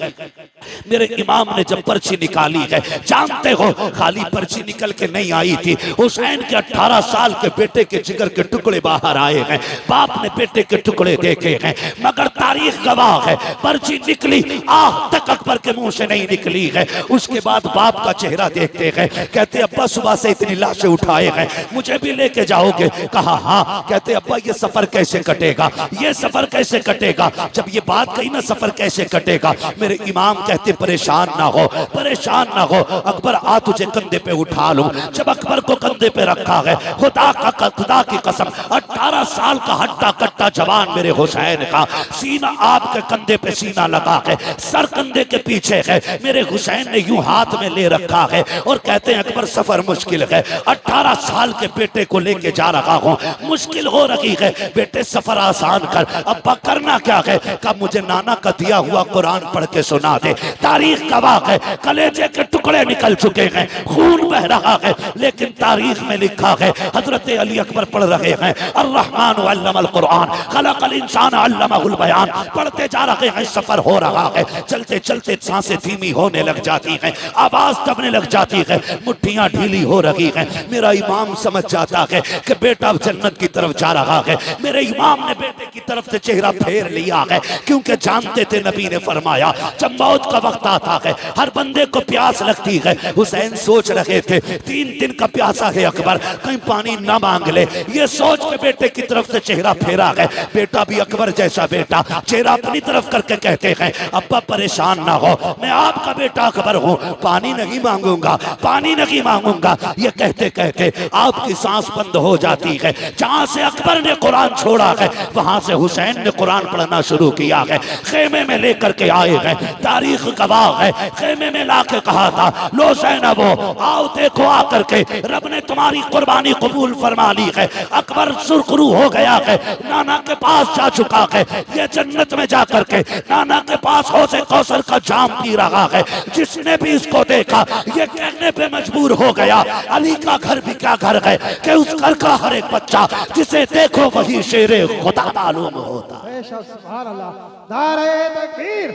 मेरे इमाम ने जब पर्ची निकाली है, जानते हो खाली पर्ची निकल के नहीं आई थी, हुसैन के 18 साल के बेटे के जिगर के टुकड़े बाहर आए हैं। बाप ने बेटे के टुकड़े देखे हैं, मगर तारीख गवाह है पर्ची निकली आह तक अकबर के मुंह से नहीं निकली है। उसके बाद बाप का चेहरा देखते हैं, कहते अब्बा सुबह से इतनी लाशें उठाए हैं, मुझे भी लेके जाओगे? कहा हाँ। कहते अब्बा ये सफर कैसे कटेगा, ये सफर कैसे कटेगा? जब ये बात कही ना सफर कैसे कटेगा, मेरे इमाम कहते परेशान ना हो, परेशान ना हो, अकबर आ तुझे कंधे पे उठा लूं। जब अकबर को कंधे पे रखा है, खुदा की कसम 18 साल का हट्टा कट्टा जवान मेरे हुसैन का, सीना आपके कंधे पे सीना लगा है, सर कंधे के पीछे है। मेरे हुसैन ने यूं हाथ में ले रखा है और कहते हैं अकबर सफर मुश्किल है, 18 साल के बेटे को लेके जा रहा हूं, मुश्किल हो रही है, बेटे सफर आसान कर। अब्बा करना क्या है? कब मुझे नाना का दिया हुआ कुरान पढ़ के सुना दे। तारीख गवाह है, कलेजे के टुकड़े निकल चुके हैं, खून बह रहा है, लेकिन तारीख में लिखा है हजरत अली अकबर पढ़ रहे हैं अर्रहमान अल्लमल कुरान खलकल इंसान अल्लमहुल बयान, पढ़ते जा रहे हैं, सफर हो रहा है। चलते चलते सांसें धीमी होने लग जाती हैं, आवाज दबने लग जाती है, मुट्ठियां ढीली हो रही हैं। मेरा इमाम समझ जाता है कि बेटा जन्नत की तरफ जा रहा है। मेरे इमाम ने बेटे की तरफ से चेहरा फेर लिया है, क्योंकि जानते थे नबी ने फरमाया जब मौत का वक्त आता है हर बंदे को प्यास लगती है। हुसैन सोच रहे थे 3 दिन का प्यासा है अकबर, कहीं पानी ना मांग ले। ये सोच के बेटे की तरफ से चेहरा फेरा है। बेटा भी अकबर जैसा बेटा, चेहरा अपनी तरफ करके कहते हैं अब्बा परेशान ना हो, मैं आपका बेटा अकबर हूँ, पानी नहीं मांगूंगा, पानी नहीं मांगूंगा। ये कहते कहते आपकी सांस बंद हो जाती है। जहां से अकबर ने कुरान छोड़ा है वहां से हुसैन ने कुरान पढ़ना शुरू किया है। खेमे में लेकर के आए हैं, तारीख गवाह है, खेमे में लाके कहा था लो ज़ैनबो आओ देखो आकर के रब ने तुम्हारी कुर्बानी कबूल फरमा ली है। अकबर सुरखरू हो गया है, नाना के पास जा चुका है, ये जन्नत में जाकर के नाना के पास हौज़े कौसर का जाम पी रहा है। जिसने भी इसको देखा ये कहने पे मजबूर हो गया अली का घर भी क्या घर है कि उस घर का हर एक बच्चा जिसे देखो वही शेरे खुदा मालूम होता। सुभान अल्लाह, नारे तकबीर,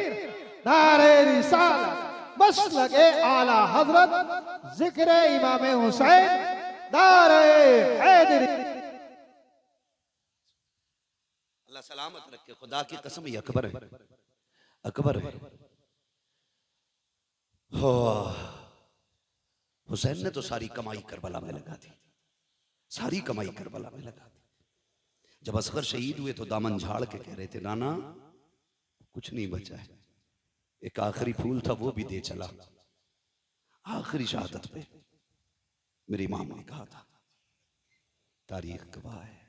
नारे रिसालत, बस लगे आला हजरत, जिक्र इमाम हुसैन, नारे हैदरी। अल्लाह सलामत रखे, खुदा की कसम ये अकबर है, अकबर है। हो हुसैन ने तो सारी कमाई करबला में लगा दी, सारी कमाई करबला में लगा दी। जब असगर शहीद हुए तो दामन झाड़ के कह रहे थे नाना कुछ नहीं बचा है, एक आखिरी फूल था वो भी दे चला। आखिरी शहादत पे मेरे इमाम ने कहा था, तारीख गवाह है।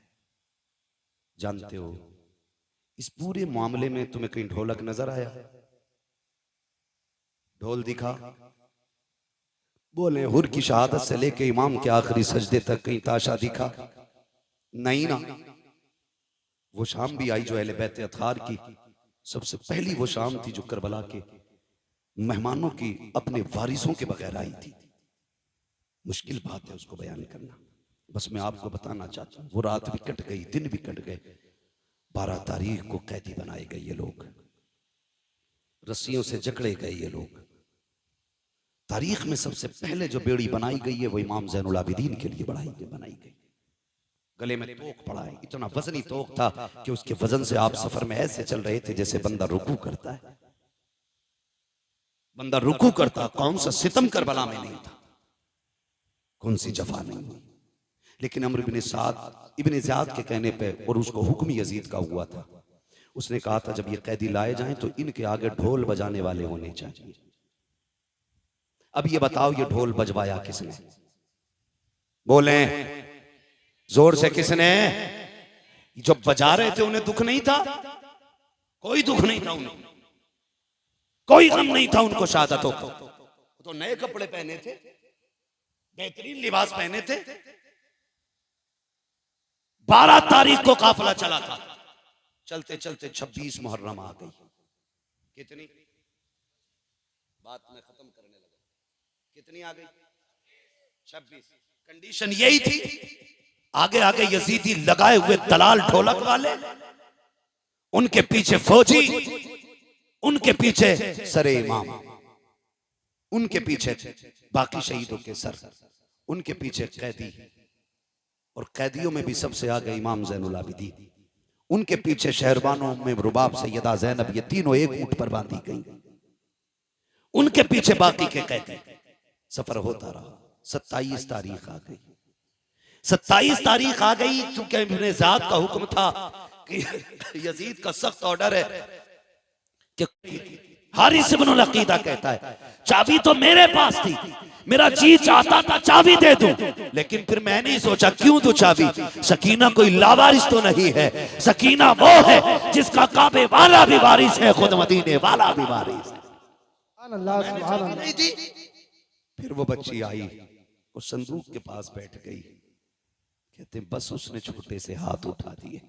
जानते हो इस पूरे मामले में तुम्हें कहीं ढोलक नजर आया? ढोल दिखा? बोले हुर की शहादत से लेके इमाम के आखिरी सजदे तक कहीं ताशा दिखा? नहीं ना। वो शाम भी आई जो अहले बैत अतहार की सबसे पहली वो शाम थी जो करबला के मेहमानों की अपने वारिसों के बगैर आई थी। मुश्किल बात है उसको बयान करना, बस मैं आपको बताना चाहता हूं वो रात भी कट गई, दिन भी कट गए। 12 तारीख को कैदी बनाए गए ये लोग, रस्सियों से जकड़े गए ये लोग। तारीख में सबसे पहले जो बेड़ी बनाई गई है वो इमाम ज़ैनुल आबिदीन के लिए बनाई गई। गले में तोक पड़ा है, इतना वजनी तोक था कि उसके वजन से आप सफर में ऐसे चल रहे थे जैसे बंदा रुकू करता है। बंदा रुकू करता, कौन सा सितम करबला में नहीं था, कौन सी जफा नहीं हुई। लेकिन अम्र इब्न ज़ियाद के कहने पे, और उसको हुक्म यजीद का हुआ था, उसने कहा था जब ये कैदी लाए जाएं तो इनके आगे ढोल बजाने वाले होने चाहिए। अब ये बताओ ये ढोल बजवाया किसने? बोले जोर से किसने? जो बजा रहे थे उन्हें दुख नहीं था? कोई दुख नहीं था उन्हें। कोई गम नहीं था उनको शहादतों का। तो नए कपड़े पहने थे, बेहतरीन लिबास पहने थे। 12 तारीख को काफिला चला था, चलते चलते 26 मुहर्रम आ गई। कितनी बात में खत्म करने लगा, कितनी आ गई? 26। कंडीशन यही थी, आगे आगे यजीदी लगाए हुए दलाल ढोलक वाले, उनके पीछे फौजी, उनके पीछे सरे इमाम, उनके पीछे बाकी शहीदों के सर, उनके पीछे कैदी, और कैदियों में भी सबसे आगे इमाम ज़ैनुल आबिदीन, उनके पीछे शहरबानों में रुबाब सैयदा ज़ैनब, ये तीनों एक ऊंट पर बांधी गई, उनके पीछे बाकी के कैदी। सफर होता रहा। 27 तारीख आ गई। 27 तारीख आ गई, चूंकि इब्ने ज़ाद का हुक्म था कि यजीद का सख्त ऑर्डर है कि हारिस इब्नुल अकीदा कहता है चाबी तो मेरे पास थी, मेरा जी चाहता था चाबी दे दूं, लेकिन फिर मैंने सोचा क्यों दूं चाबी, सकीना कोई लावारिस तो नहीं है, सकीना वो है जिसका काबे वाला भी वारिस है, खुद मदीने वाला भी वारिस है। नहीं थी। फिर वो बच्ची आई, वो संदूक के पास बैठ गई, कहते बस उसने छोटे से हाथ उठा दिए,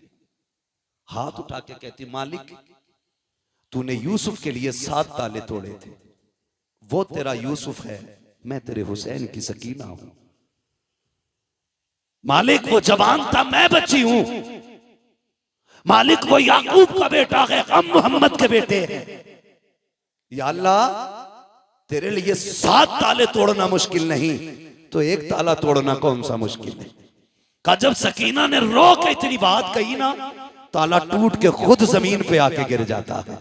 हाथ उठा के कहती मालिक तूने यूसुफ के लिए 7 ताले तोड़े थे, वो तेरा यूसुफ है, मैं तेरे हुसैन की सकीना हूं। मालिक वो जवान था, मैं बच्ची हूं। मालिक वो याकूब का बेटा है, हम मोहम्मद के बेटे हैं। या अल्लाह तेरे लिए 7 ताले तोड़ना मुश्किल नहीं, तो एक ताला तोड़ना कौन सा मुश्किल है। का जब सकीना ने रो के इतनी बात कही ना, ताला टूट के खुद जमीन पे आके गिर जाता है।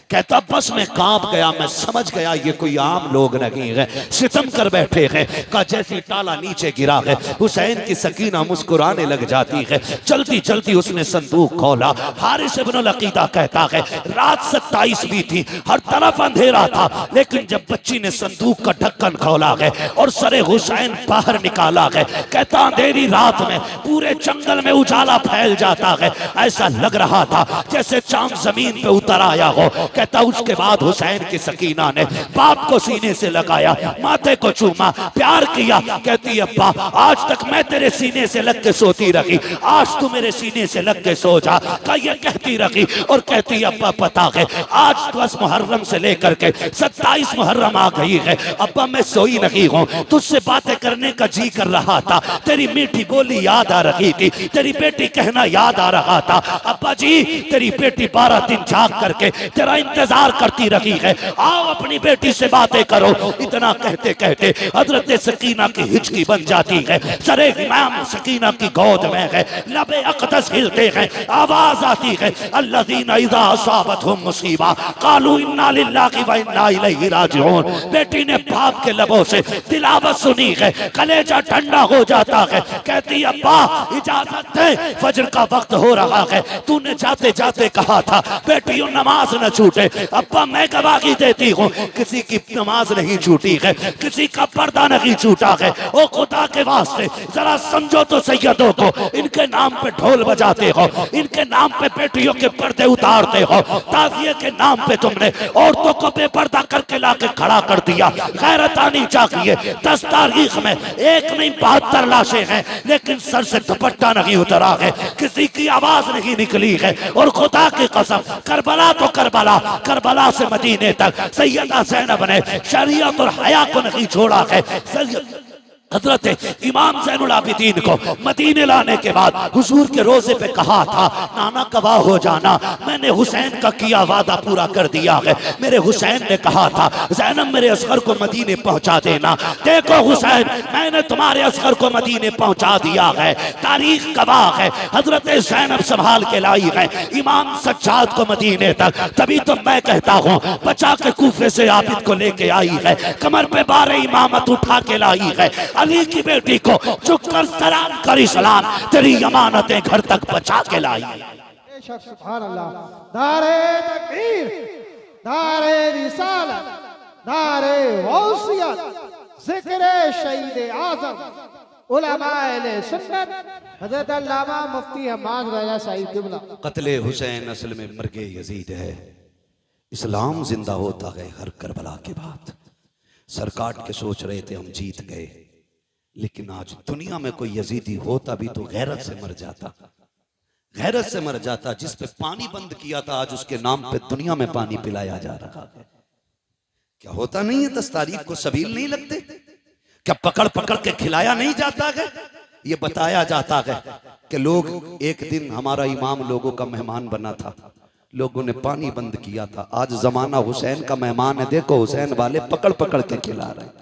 कहता बस मैं कांप गया, मैं समझ गया ये कोई आम लोग नहीं है, सितम कर बैठे हैं। का जैसी ताला नीचे गिरा है, हुसैन की सकीना मुस्कुराने लग जाती है। चलती चलती उसने संदूक खोला। हारिस इब्नुल अकीदा कहता है रात 27 भी थी, हर तरफ अंधेरा था, लेकिन जब बच्ची ने संदूक का ढक्कन खोला है और सरे हुसैन बाहर निकाला है, कहता अंधेरी रात में पूरे जंगल में उजाला फैल जाता है, ऐसा लग रहा था जैसे चांद जमीन पे उतर आया हो। कहता उसके बाद हुसैन की सकीना ने बाप को सीने से लगाया, माथे को चूमा, प्यार किया। कहती अब्बा आज तक मैं तेरे सीने से लग के सोती रही, आज तू मेरे सीने से लग के सो जा। का ये कहती रही और कहती अब्बा पता है आज 10 मुहर्रम से लेकर के 27 मुहर्रम आ गई है, अब्बा मैं सोई नहीं हूँ, तुझसे बातें करने का जी कर रहा था, तेरी मीठी बोली याद आ रही थी, तेरी बेटी कहना याद आ रहा था। अब्बा जी तेरी बेटी 12 दिन जाग करके तेरा इंतजार करती रही है, आओ अपनी बेटी से बातें करो। इतना कहते कहते हजरत सकीना की हिचकी बन जाती है, सरे इमाम सकीना की गोद में है, लबे अक़दस हिलते हैं, आवाज आती है अल्लज़ीना इज़ा असाबतहुम मुसीबा क़ालू इन्ना लिल्लाहि व इन्ना इलैहि राजिऊन। बेटी ने बाप के लबों से तिलावत सुनी है, कलेजा ठंडा हो जाता है। कहती अब्बा इजाजत दे, फजर का वक्त हो रहा है, तूने जाते जाते कहा था बेटियों नमाज न छूटे। अब्बा मैं गवाही देती हूँ किसी की नमाज नहीं छूटी है, किसी का पर्दा नहीं छूटा है। ओ खुदा के वास्ते जरा समझो तो सैयदों को, इनके नाम पे ढोल बजाते हो, इनके नाम पे बेटियों के पर्दे उतारते हो, ताज़िये के नाम पे तुमने औरतों को बेपर्दा करके लाके खड़ा कर दिया। गैरत आनी चाहिए। 10 तारीख में एक नहीं 72 लाशें हैं, लेकिन सर से दुपट्टा नहीं उतरा है, किसी की आवाज नहीं निकली है। और खुदा की कसम करबला तो करबला, करबला से मदीने तक सैयदा ज़ैनब ने शरीयत और हया को नहीं छोड़ा है। हजरत इमाम ज़ैनुल आबिदीन को मदीने लाने के बाद हुजूर के रोजे पे कहा था नाना गवाह हो जाना, मैंने हुसैन का किया वादा पूरा कर दिया है। मेरे हुसैन ने कहा था ज़ैनब मेरे असगर को मदीने पहुंचा देना। देखो हुसैन मैंने तुम्हारे असगर को मदीने पहुंचा दिया है, तारीख गवाह है। हजरत ज़ैनब संभाल के लाई है इमाम सज्जाद को मदीने तक, तभी तो मैं कहता हूँ बचा के कूफे से आबिद को लेके आई है, कमर पे 12 इमामत उठा के लाई है। अली की बेटी को झुककर सलाम करी सलाम, तेरी अमानतें घर तक पहुंचा के लाई। बेशक सुभान अल्लाह। नारे तकबीर, नारे रिसालत, नारे गौसियत, जिक्र शहीद आज़म उलमाए अहले सुन्नत हज़रत अल्लामा मुफ्ती हम्माद रज़ा साहिब क़िबला। कत्ले हुसैन असल में मर्गे यजीद है। इस्लाम जिंदा होता है हर करबला के बाद। सर काट के सोच रहे थे हम जीत गए, लेकिन आज दुनिया में कोई यजीदी होता भी तो गैरत से मर जाता, गैरत से मर जाता। जिस पे पानी बंद किया था आज उसके नाम पे दुनिया में पानी पिलाया जा रहा है। क्या होता नहीं है? 10 तारीख को सबील नहीं लगते? क्या पकड़ पकड़ के खिलाया नहीं जाता है? ये बताया जाता है कि लोग, एक दिन हमारा इमाम लोगों का मेहमान बना था, लोगों ने पानी बंद किया था। आज जमाना हुसैन का मेहमान है, देखो हुसैन वाले पकड़ पकड़ के खिला रहे हैं,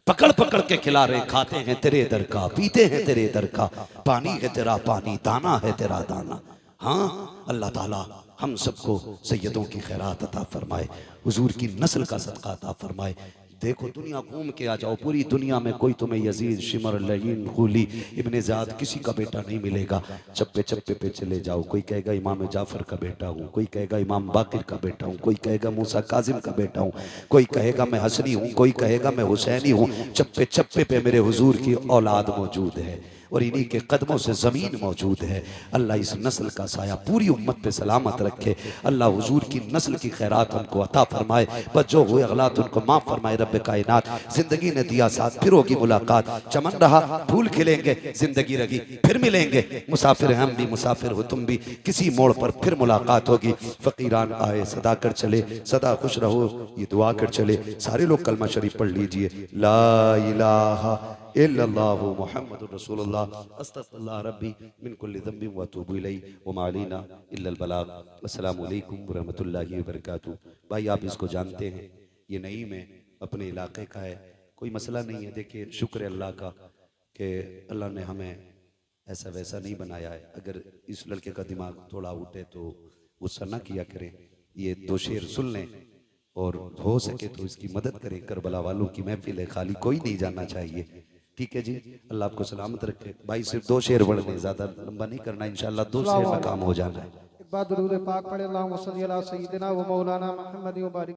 पकड़ पकड़ के खिला रहे। खाते हैं तेरे दर का, पीते हैं तेरे दर का, पानी है तेरा पानी, दाना है तेरा दाना। हाँ, अल्लाह ताला हम सबको सैयदों की खैरात अता फरमाए, हुजूर की नस्ल का सदका अता फरमाए। देखो दुनिया घूम के आ जाओ, पूरी दुनिया में कोई तुम्हें यजीद, शिमर, लहीन, खूली, इब्ने ज़ाद किसी का बेटा नहीं मिलेगा। चप्पे चप्पे पे चले जाओ, कोई कहेगा इमाम जाफर का बेटा हूँ, कोई कहेगा इमाम बाकिर का बेटा हूँ, कोई कहेगा मूसा काजिम का बेटा हूँ, कोई कहेगा मैं हसनी हूँ, कोई कहेगा मैं हुसैनी हूँ। चप्पे चप्पे पे मेरे हुजूर की औलाद मौजूद है और इन्हीं के कदमों से ज़मीन मौजूद है। अल्लाह इस नस्ल का साया पूरी उम्मत पे सलामत रखे। अल्लाह हुजूर की नस्ल की खैरात हमको अता फरमाए, बस जो हुए अगलात उनको माफ़ फरमाए। रब्बे कायनात जिंदगी ने दिया साथ, फिर होगी मुलाकात। चमन रहा फूल खिलेंगे, जिंदगी रही फिर मिलेंगे। मुसाफिर हम भी, मुसाफिर हो तुम भी, किसी मोड़ पर फिर मुलाकात होगी। फ़कीरान आए सदा कर चले, सदा खुश रहो ये दुआ कर चले। सारे लोग कलमा शरीफ पढ़ लीजिए, ला इलाहा इल्लल्लाहु मुहम्मदुर रसूलुल्लाह, अस्तगफिरुल्लाह रब्बी मिन कुल्लि ज़ंबिन व अतूबु इलैहि व मा अलैना इल्लल बलाग। अस्सलामु अलैकुम व रहमतुल्लाहि व बरकातुहू। भाई आप इसको जानते हैं, ये नईम है, अपने इलाके का है, कोई मसला नहीं है। देखिए शुक्र है अल्लाह का कि अल्लाह ने हमें ऐसा वैसा नहीं बनाया है। अगर इस लड़के का दिमाग थोड़ा उठे तो गुस्सा ना किया करें, ये 2 शेर सुन लें और हो सके तो इसकी मदद करें। करबला वालों की महफिल है, खाली कोई नहीं जाना चाहिए। ठीक है जी, अल्लाह आपको सलामत रखे। भाई सिर्फ 2 शेर पढ़ने, ज्यादा लंबा नहीं करना, इंशाल्लाह 2 शेर में काम हो जाना है। एक बार दुरूद पाक पढ़े, अल्लाहुम्मा सल्ली अला सय्यिदिना व मौलाना मुहम्मद व बारिक